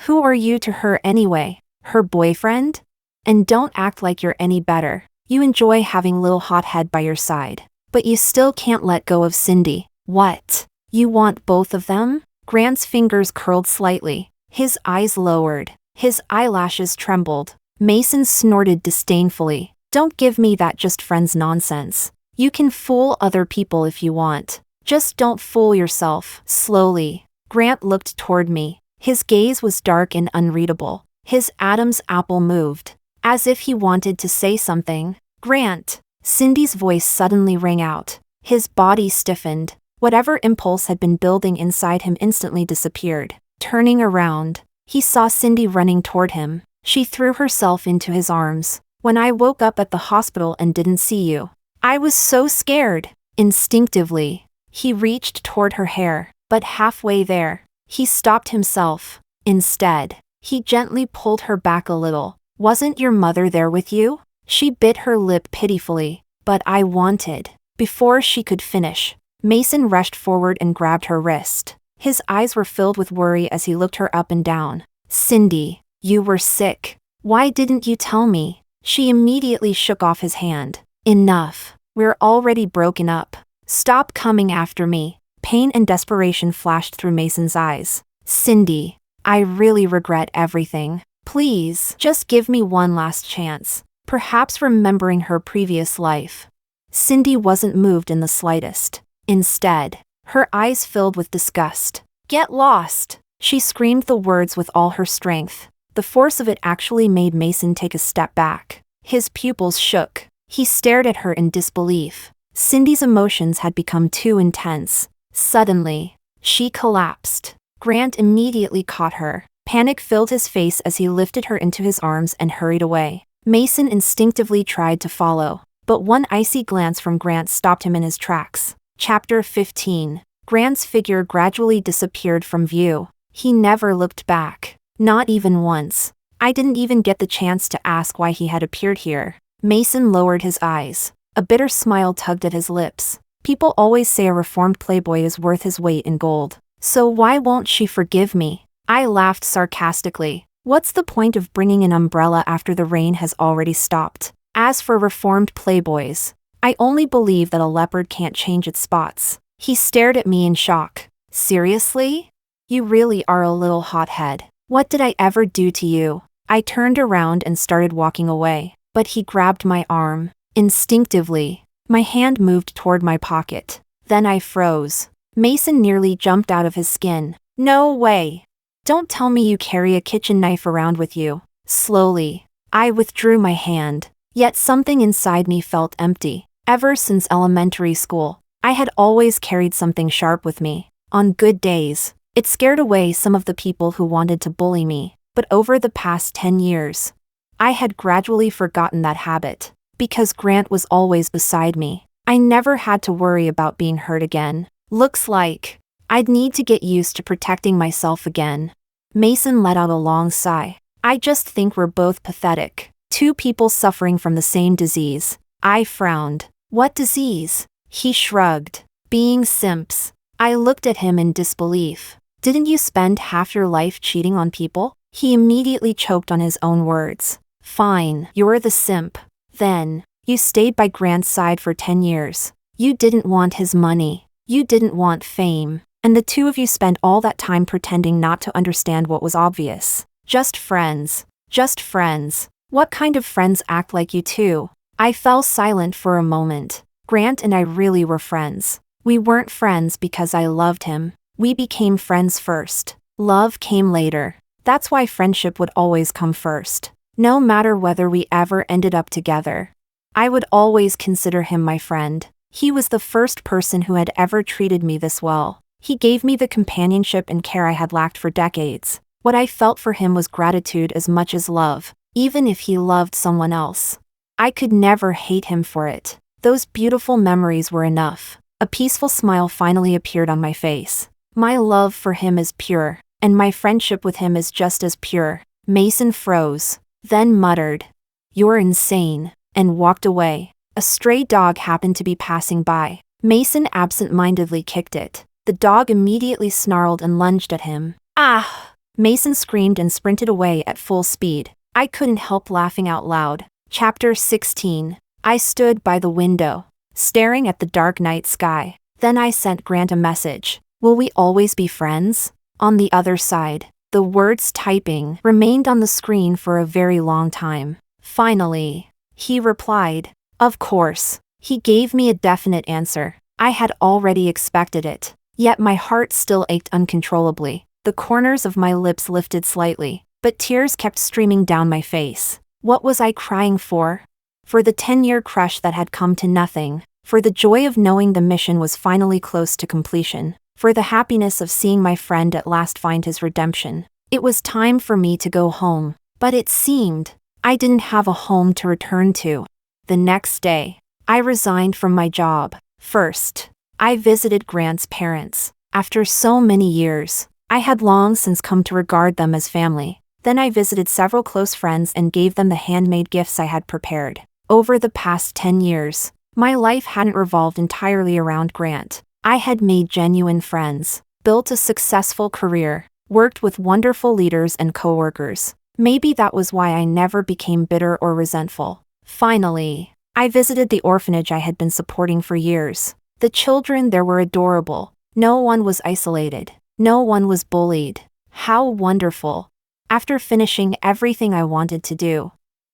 Who are you to her anyway? Her boyfriend? And don't act like you're any better. You enjoy having little hothead by your side, but you still can't let go of Cindy. What? You want both of them?" Grant's fingers curled slightly. His eyes lowered. His eyelashes trembled. Mason snorted disdainfully. "Don't give me that just friends nonsense. You can fool other people if you want. Just don't fool yourself." Slowly, Grant looked toward me. His gaze was dark and unreadable. His Adam's apple moved, as if he wanted to say something. "Grant, Cindy's voice suddenly rang out. His body stiffened. Whatever impulse had been building inside him instantly disappeared. Turning around, he saw Cindy running toward him. She threw herself into his arms. When I woke up at the hospital and didn't see you, I was so scared. Instinctively, he reached toward her hair, but halfway there, he stopped himself. Instead, he gently pulled her back a little. Wasn't your mother there with you? She bit her lip pitifully. But I wanted. Before she could finish, Mason rushed forward and grabbed her wrist. His eyes were filled with worry as he looked her up and down. Cindy, you were sick. Why didn't you tell me? She immediately shook off his hand. Enough. We're already broken up. Stop coming after me. Pain and desperation flashed through Mason's eyes. Cindy, I really regret everything. Please, just give me one last chance. Perhaps remembering her previous life. Cindy wasn't moved in the slightest. Instead, her eyes filled with disgust. Get lost! She screamed the words with all her strength. The force of it actually made Mason take a step back. His pupils shook. He stared at her in disbelief. Cindy's emotions had become too intense. Suddenly, she collapsed. Grant immediately caught her. Panic filled his face as he lifted her into his arms and hurried away. Mason instinctively tried to follow, but one icy glance from Grant stopped him in his tracks. Chapter 15. Grant's figure gradually disappeared from view. He never looked back. Not even once. I didn't even get the chance to ask why he had appeared here. Mason lowered his eyes. A bitter smile tugged at his lips. People always say a reformed playboy is worth his weight in gold. So why won't she forgive me? I laughed sarcastically. What's the point of bringing an umbrella after the rain has already stopped? As for reformed playboys, I only believe that a leopard can't change its spots. He stared at me in shock. Seriously? You really are a little hothead. What did I ever do to you? I turned around and started walking away, but he grabbed my arm. Instinctively, my hand moved toward my pocket. Then I froze. Mason nearly jumped out of his skin. No way! Don't tell me you carry a kitchen knife around with you. Slowly, I withdrew my hand. Yet something inside me felt empty. Ever since elementary school, I had always carried something sharp with me. On good days, it scared away some of the people who wanted to bully me. But over the past 10 years, I had gradually forgotten that habit. Because Grant was always beside me, I never had to worry about being hurt again. Looks like I'd need to get used to protecting myself again. Mason let out a long sigh. I just think we're both pathetic. Two people suffering from the same disease. I frowned. What disease? He shrugged. Being simps. I looked at him in disbelief. Didn't you spend half your life cheating on people? He immediately choked on his own words. Fine, you're the simp. Then, you stayed by Grant's side for 10 years. You didn't want his money. You didn't want fame. And the two of you spent all that time pretending not to understand what was obvious. Just friends. Just friends. What kind of friends act like you two? I fell silent for a moment. Grant and I really were friends. We weren't friends because I loved him. We became friends first. Love came later. That's why friendship would always come first. No matter whether we ever ended up together, I would always consider him my friend. He was the first person who had ever treated me this well. He gave me the companionship and care I had lacked for decades. What I felt for him was gratitude as much as love, even if he loved someone else. I could never hate him for it. Those beautiful memories were enough. A peaceful smile finally appeared on my face. My love for him is pure, and my friendship with him is just as pure. Mason froze, then muttered, "You're insane," and walked away. A stray dog happened to be passing by. Mason absent-mindedly kicked it. The dog immediately snarled and lunged at him. Ah! Mason screamed and sprinted away at full speed. I couldn't help laughing out loud. Chapter 16. I stood by the window, staring at the dark night sky. Then I sent Grant a message. Will we always be friends? On the other side, the words typing remained on the screen for a very long time. Finally, he replied. Of course. He gave me a definite answer. I had already expected it. Yet my heart still ached uncontrollably. The corners of my lips lifted slightly, but tears kept streaming down my face. What was I crying for? for the 10-year crush that had come to nothing, for the joy of knowing the mission was finally close to completion, for the happiness of seeing my friend at last find his redemption. It was time for me to go home, but it seemed I didn't have a home to return to. The next day, I resigned from my job. First, I visited Grant's parents. After so many years, I had long since come to regard them as family. Then I visited several close friends and gave them the handmade gifts I had prepared. Over the past 10 years, my life hadn't revolved entirely around Grant. I had made genuine friends, built a successful career, worked with wonderful leaders and coworkers. Maybe that was why I never became bitter or resentful. Finally, I visited the orphanage I had been supporting for years. The children there were adorable. No one was isolated. No one was bullied. How wonderful. After finishing everything I wanted to do,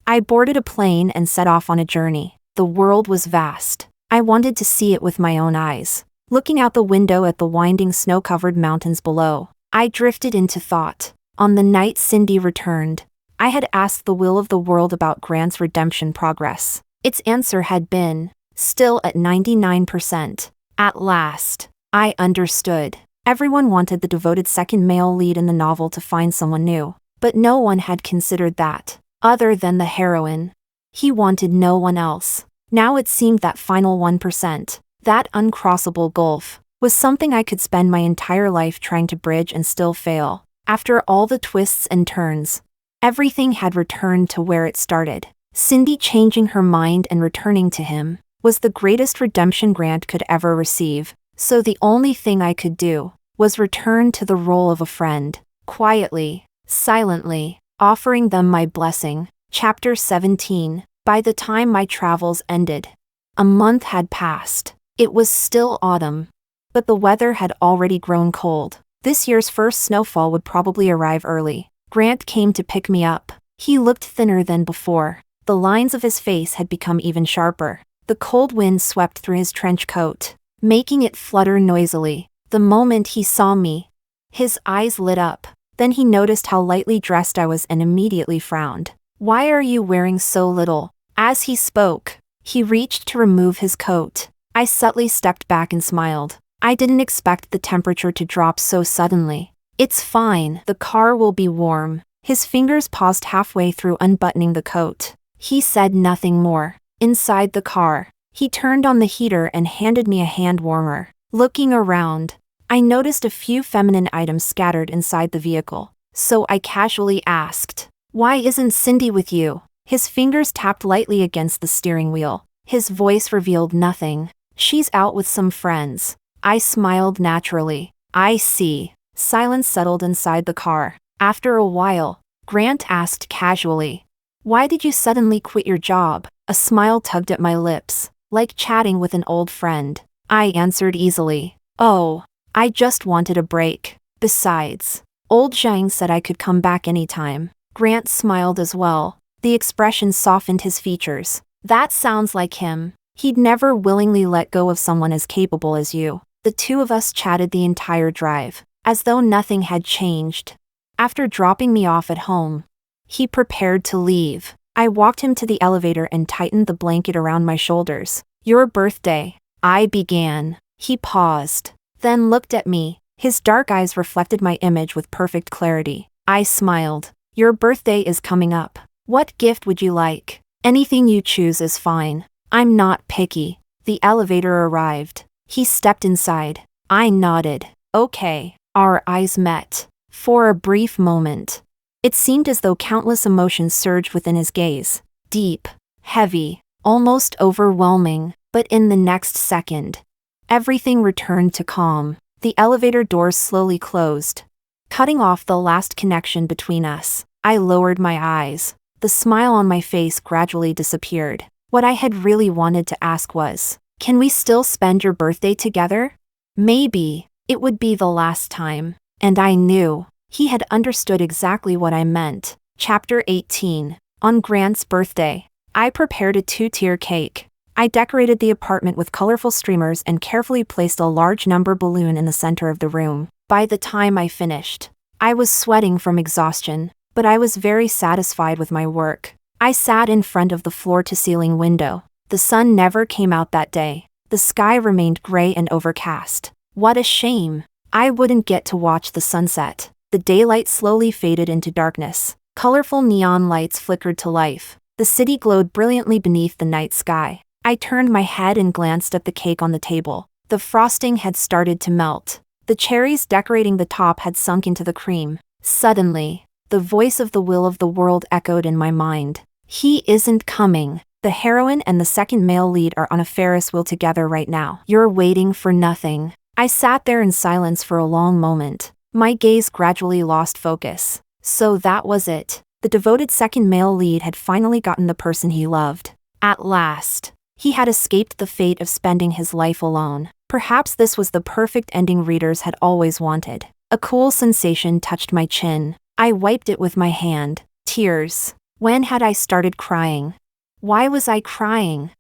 I boarded a plane and set off on a journey. The world was vast. I wanted to see it with my own eyes. Looking out the window at the winding snow-covered mountains below, I drifted into thought. On the night Cindy returned, I had asked the will of the world about Grant's redemption progress. Its answer had been, still at 99%. At last, I understood. Everyone wanted the devoted second male lead in the novel to find someone new, but no one had considered that. Other than the heroine, he wanted no one else. Now it seemed that final 1%, that uncrossable gulf, was something I could spend my entire life trying to bridge and still fail. After all the twists and turns, everything had returned to where it started. Cindy changing her mind and returning to him was the greatest redemption Grant could ever receive, so the only thing I could do was return to the role of a friend, quietly, silently, offering them my blessing. Chapter 17. By the time my travels ended, a month had passed. It was still autumn, but the weather had already grown cold. This year's first snowfall would probably arrive early. Grant came to pick me up. He looked thinner than before. The lines of his face had become even sharper. The cold wind swept through his trench coat, making it flutter noisily. The moment he saw me, his eyes lit up. Then he noticed how lightly dressed I was and immediately frowned. "Why are you wearing so little?" As he spoke, he reached to remove his coat. I subtly stepped back and smiled. I didn't expect the temperature to drop so suddenly. "It's fine, the car will be warm." His fingers paused halfway through unbuttoning the coat. He said nothing more. Inside the car, he turned on the heater and handed me a hand warmer. Looking around, I noticed a few feminine items scattered inside the vehicle, so I casually asked, "Why isn't Cindy with you?" His fingers tapped lightly against the steering wheel. His voice revealed nothing. "She's out with some friends." I smiled naturally. "I see." Silence settled inside the car. After a while, Grant asked casually, "Why did you suddenly quit your job?" A smile tugged at my lips, like chatting with an old friend. I answered easily, "Oh, I just wanted a break. Besides, old Zhang said I could come back anytime." Grant smiled as well. The expression softened his features. "That sounds like him. He'd never willingly let go of someone as capable as you." The two of us chatted the entire drive, as though nothing had changed. After dropping me off at home, he prepared to leave. I walked him to the elevator and tightened the blanket around my shoulders. "Your birthday," I began. He paused, then looked at me. His dark eyes reflected my image with perfect clarity. I smiled. "Your birthday is coming up. What gift would you like?" "Anything you choose is fine. I'm not picky." The elevator arrived. He stepped inside. I nodded. "Okay." Our eyes met. For a brief moment, it seemed as though countless emotions surged within his gaze. Deep, heavy, almost overwhelming. But in the next second, everything returned to calm. The elevator doors slowly closed, cutting off the last connection between us. I lowered my eyes. The smile on my face gradually disappeared. What I had really wanted to ask was, "Can we still spend your birthday together?" Maybe it would be the last time. And I knew he had understood exactly what I meant. Chapter 18. On Grant's birthday, I prepared a 2-tier cake. I decorated the apartment with colorful streamers and carefully placed a large number balloon in the center of the room. By the time I finished, I was sweating from exhaustion, but I was very satisfied with my work. I sat in front of the floor-to-ceiling window. The sun never came out that day. The sky remained gray and overcast. What a shame. I wouldn't get to watch the sunset. The daylight slowly faded into darkness. Colorful neon lights flickered to life. The city glowed brilliantly beneath the night sky. I turned my head and glanced at the cake on the table. The frosting had started to melt. The cherries decorating the top had sunk into the cream. Suddenly, the voice of the will of the world echoed in my mind. He isn't coming. The heroine and the second male lead are on a Ferris wheel together right now. You're waiting for nothing. I sat there in silence for a long moment. My gaze gradually lost focus. So that was it. The devoted second male lead had finally gotten the person he loved. At last. He had escaped the fate of spending his life alone. Perhaps this was the perfect ending readers had always wanted. A cool sensation touched my chin. I wiped it with my hand. Tears. When had I started crying? Why was I crying?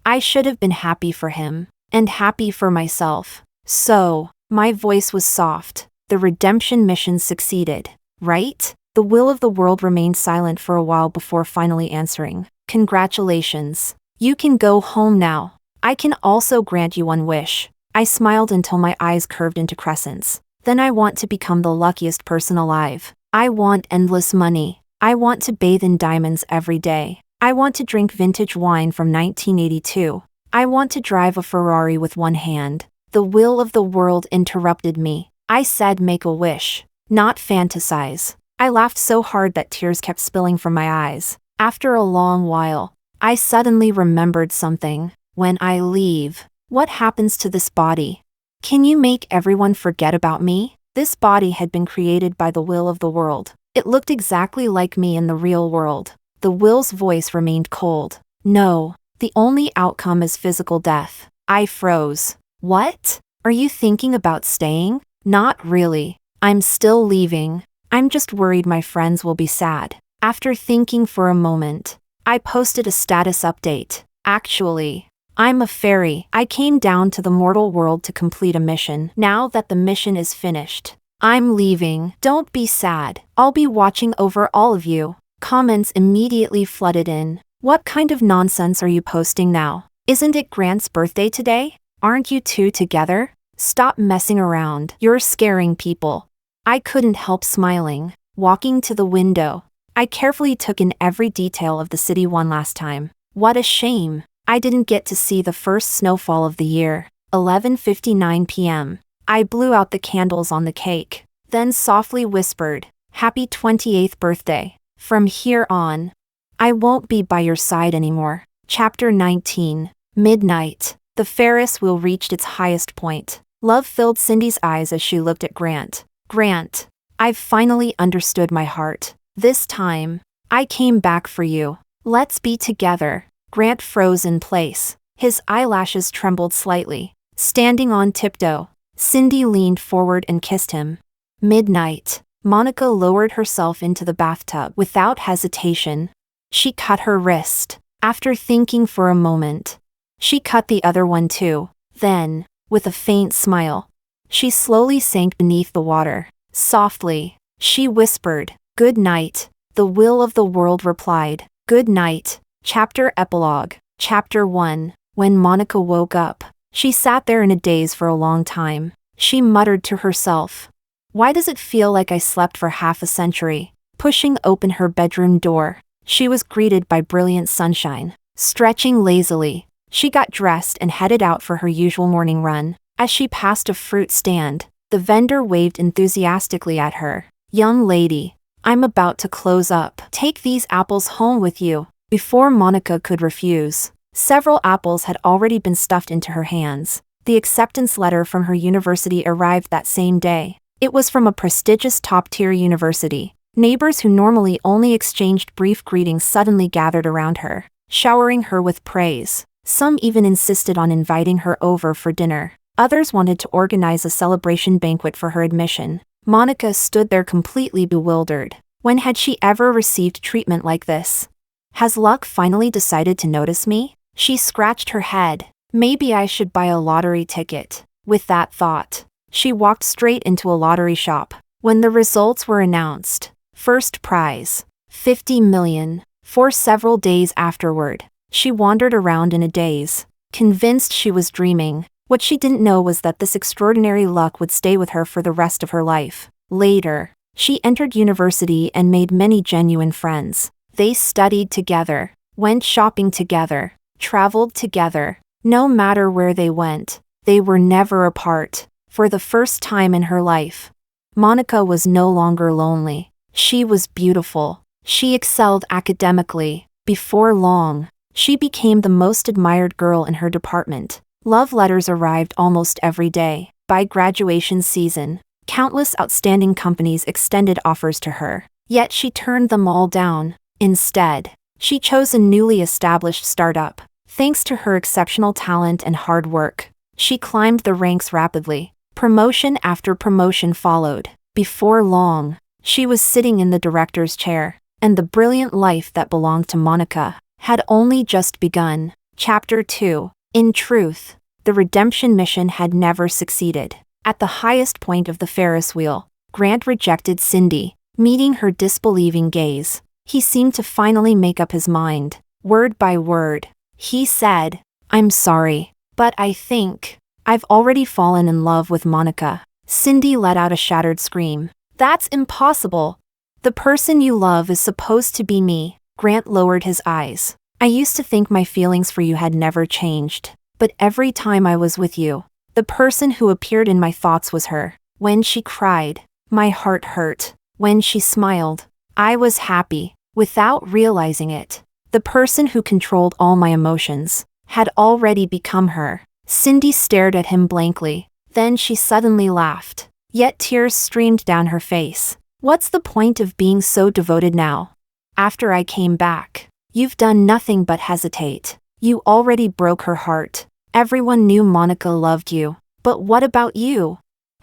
I should have been happy for him, and happy for myself. So, my voice was soft. The redemption mission succeeded, right? The will of the world remained silent for a while before finally answering. Congratulations. You can go home now. I can also grant you one wish. I smiled until my eyes curved into crescents. Then I want to become the luckiest person alive. I want endless money. I want to bathe in diamonds every day. I want to drink vintage wine from 1982. I want to drive a Ferrari with one hand. The will of the world interrupted me. I said make a wish, not fantasize. I laughed so hard that tears kept spilling from my eyes. After a long while, I suddenly remembered something. When I leave, what happens to this body? Can you make everyone forget about me? This body had been created by the will of the world. It looked exactly like me in the real world. The will's voice remained cold. No, the only outcome is physical death. I froze. What? Are you thinking about staying? Not really. I'm still leaving. I'm just worried my friends will be sad. After thinking for a moment, I posted a status update. Actually, I'm a fairy. I came down to the mortal world to complete a mission. Now that the mission is finished, I'm leaving. Don't be sad. I'll be watching over all of you. Comments immediately flooded in. What kind of nonsense are you posting now? Isn't it Grant's birthday today? Aren't you two together? Stop messing around. You're scaring people. I couldn't help smiling. Walking to the window, I carefully took in every detail of the city one last time. What a shame. I didn't get to see the first snowfall of the year. 11:59 p.m. I blew out the candles on the cake, then softly whispered, "Happy 28th birthday. From here on, I won't be by your side anymore." Chapter 19. Midnight. The Ferris wheel reached its highest point. Love filled Cindy's eyes as she looked at Grant. Grant, I've finally understood my heart. This time, I came back for you. Let's be together. Grant froze in place. His eyelashes trembled slightly. Standing on tiptoe, Cindy leaned forward and kissed him. Midnight. Monica lowered herself into the bathtub without hesitation. She cut her wrist. After thinking for a moment, she cut the other one too. Then, with a faint smile, she slowly sank beneath the water. Softly, she whispered, "Good night." The will of the world replied, "Good night." Chapter Epilogue. Chapter 1. When Monica woke up, she sat there in a daze for a long time. She muttered to herself, "Why does it feel like I slept for half a century?" Pushing open her bedroom door, she was greeted by brilliant sunshine. Stretching lazily, she got dressed and headed out for her usual morning run. As she passed a fruit stand, the vendor waved enthusiastically at her. "Young lady, I'm about to close up. Take these apples home with you." Before Monica could refuse, several apples had already been stuffed into her hands. The acceptance letter from her university arrived that same day. It was from a prestigious top-tier university. Neighbors who normally only exchanged brief greetings suddenly gathered around her, showering her with praise. Some even insisted on inviting her over for dinner. Others wanted to organize a celebration banquet for her admission. Monica stood there completely bewildered. When had she ever received treatment like this? Has luck finally decided to notice me? She scratched her head. Maybe I should buy a lottery ticket. With that thought, she walked straight into a lottery shop. When the results were announced, first prize, 50 million. For several days afterward, she wandered around in a daze, convinced she was dreaming. What she didn't know was that this extraordinary luck would stay with her for the rest of her life. Later, she entered university and made many genuine friends. They studied together, went shopping together, traveled together. No matter where they went, they were never apart. For the first time in her life, Monica was no longer lonely. She was beautiful. She excelled academically. Before long, she became the most admired girl in her department. Love letters arrived almost every day. By graduation season, countless outstanding companies extended offers to her. Yet she turned them all down. Instead, she chose a newly established startup. Thanks to her exceptional talent and hard work, she climbed the ranks rapidly. Promotion after promotion followed. Before long, she was sitting in the director's chair, and the brilliant life that belonged to Monica had only just begun. Chapter 2. In truth, the redemption mission had never succeeded. At the highest point of the Ferris wheel, Grant rejected Cindy, meeting her disbelieving gaze. He seemed to finally make up his mind. Word by word, he said, "I'm sorry, but I think I've already fallen in love with Monica." Cindy let out a shattered scream. "That's impossible. The person you love is supposed to be me." Grant lowered his eyes. "I used to think my feelings for you had never changed, but every time I was with you, the person who appeared in my thoughts was her. When she cried, my heart hurt. When she smiled, I was happy, without realizing it. The person who controlled all my emotions had already become her." Cindy stared at him blankly. Then she suddenly laughed. Yet tears streamed down her face. "What's the point of being so devoted now? After I came back, you've done nothing but hesitate. You already broke her heart. Everyone knew Monica loved you. But what about you?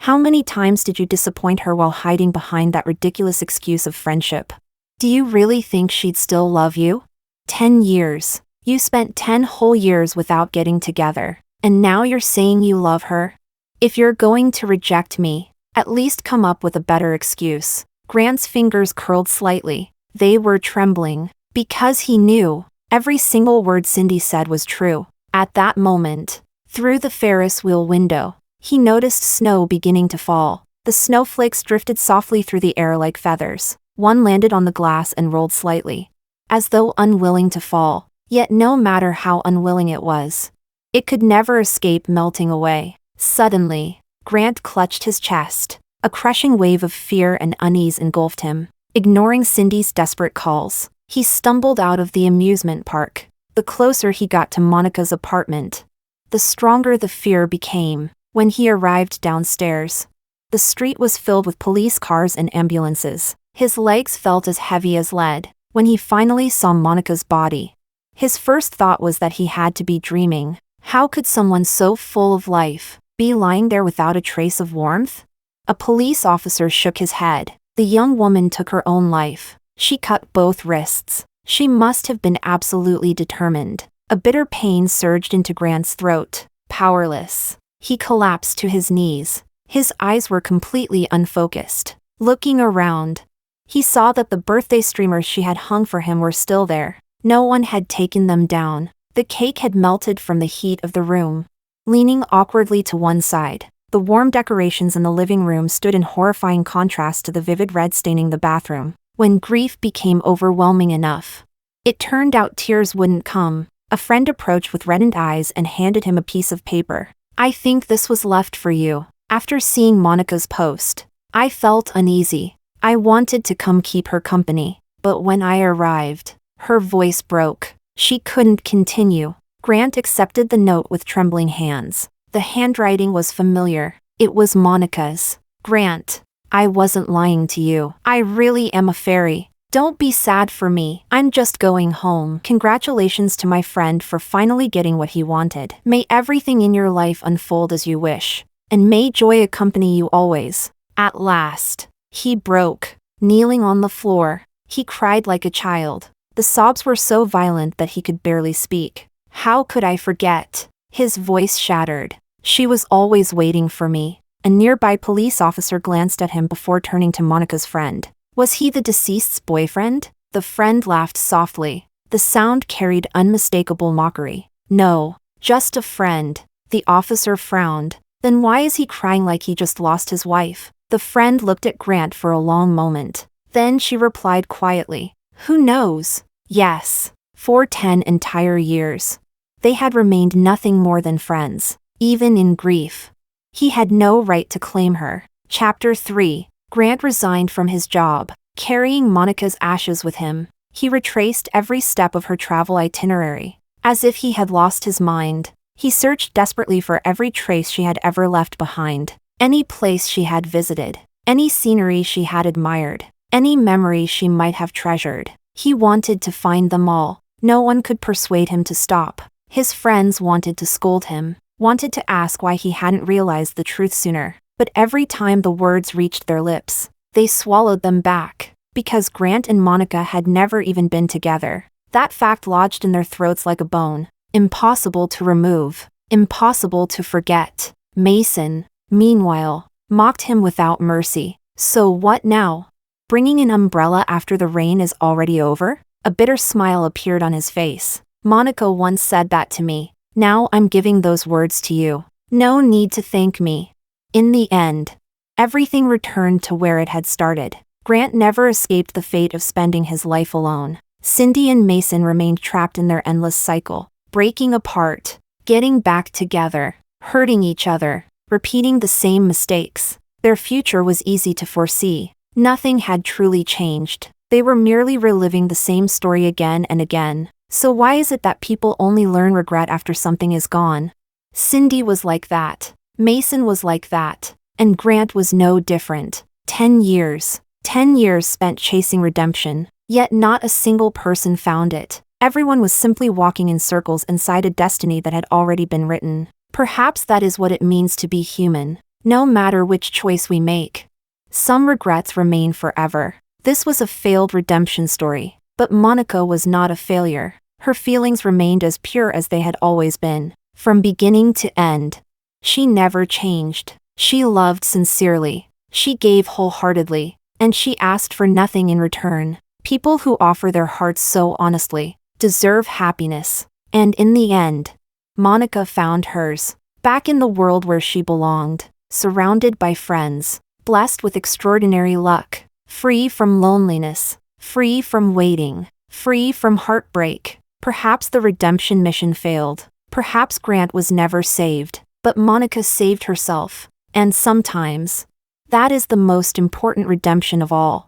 How many times did you disappoint her while hiding behind that ridiculous excuse of friendship? Do you really think she'd still love you? 10 years. You spent 10 whole years without getting together, and now you're saying you love her? If you're going to reject me, at least come up with a better excuse." Grant's fingers curled slightly. They were trembling, because he knew every single word Cindy said was true. At that moment, through the Ferris wheel window, he noticed snow beginning to fall. The snowflakes drifted softly through the air like feathers. One landed on the glass and rolled slightly, as though unwilling to fall. Yet no matter how unwilling it was, it could never escape melting away. Suddenly, Grant clutched his chest. A crushing wave of fear and unease engulfed him. Ignoring Cindy's desperate calls, he stumbled out of the amusement park. The closer he got to Monica's apartment, the stronger the fear became. When he arrived downstairs, the street was filled with police cars and ambulances. His legs felt as heavy as lead. When he finally saw Monica's body, his first thought was that he had to be dreaming. How could someone so full of life be lying there without a trace of warmth? A police officer shook his head. The young woman took her own life. She cut both wrists. She must have been absolutely determined. A bitter pain surged into Grant's throat. Powerless, he collapsed to his knees. His eyes were completely unfocused. Looking around, he saw that the birthday streamers she had hung for him were still there. No one had taken them down. The cake had melted from the heat of the room. Leaning awkwardly to one side, the warm decorations in the living room stood in horrifying contrast to the vivid red staining the bathroom. When grief became overwhelming enough, it turned out tears wouldn't come. A friend approached with reddened eyes and handed him a piece of paper. "I think this was left for you. After seeing Monica's post, I felt uneasy. I wanted to come keep her company, but when I arrived," her voice broke. She couldn't continue. Grant accepted the note with trembling hands. The handwriting was familiar. It was Monica's. "Grant, I wasn't lying to you. I really am a fairy. Don't be sad for me. I'm just going home. Congratulations to my friend for finally getting what he wanted. May everything in your life unfold as you wish, and may joy accompany you always." At last, he broke. Kneeling on the floor, he cried like a child. The sobs were so violent that he could barely speak. "How could I forget?" His voice shattered. "She was always waiting for me." A nearby police officer glanced at him before turning to Monica's friend. Was he the deceased's boyfriend? The friend laughed softly. The sound carried unmistakable mockery. No, just a friend. The officer frowned. Then why is he crying like he just lost his wife? The friend looked at Grant for a long moment. Then she replied quietly, "Who knows? Yes. For 10 entire years. They had remained nothing more than friends, even in grief. He had no right to claim her." Chapter 3. Grant resigned from his job, carrying Monica's ashes with him. He retraced every step of her travel itinerary. As if he had lost his mind, he searched desperately for every trace she had ever left behind, any place she had visited, any scenery she had admired, any memory she might have treasured. He wanted to find them all. No one could persuade him to stop. His friends wanted to scold him, wanted to ask why he hadn't realized the truth sooner. But every time the words reached their lips, they swallowed them back, because Grant and Monica had never even been together. That fact lodged in their throats like a bone, impossible to remove, impossible to forget. Mason, meanwhile, mocked him without mercy. So what now? Bringing an umbrella after the rain is already over? A bitter smile appeared on his face. Monica once said that to me. Now I'm giving those words to you. No need to thank me. In the end, everything returned to where it had started. Grant never escaped the fate of spending his life alone. Cindy and Mason remained trapped in their endless cycle, breaking apart, getting back together, hurting each other, repeating the same mistakes. Their future was easy to foresee. Nothing had truly changed. They were merely reliving the same story again and again. So why is it that people only learn regret after something is gone? Cindy was like that. Mason was like that. And Grant was no different. 10 years. 10 years spent chasing redemption. Yet not a single person found it. Everyone was simply walking in circles inside a destiny that had already been written. Perhaps that is what it means to be human. No matter which choice we make, some regrets remain forever. This was a failed redemption story. But Monica was not a failure. Her feelings remained as pure as they had always been, from beginning to end. She never changed. She loved sincerely. She gave wholeheartedly. And she asked for nothing in return. People who offer their hearts so honestly deserve happiness. And in the end, Monica found hers, back in the world where she belonged, surrounded by friends, blessed with extraordinary luck, free from loneliness, free from waiting, free from heartbreak. Perhaps the redemption mission failed. Perhaps Grant was never saved. But Monica saved herself. And sometimes, that is the most important redemption of all.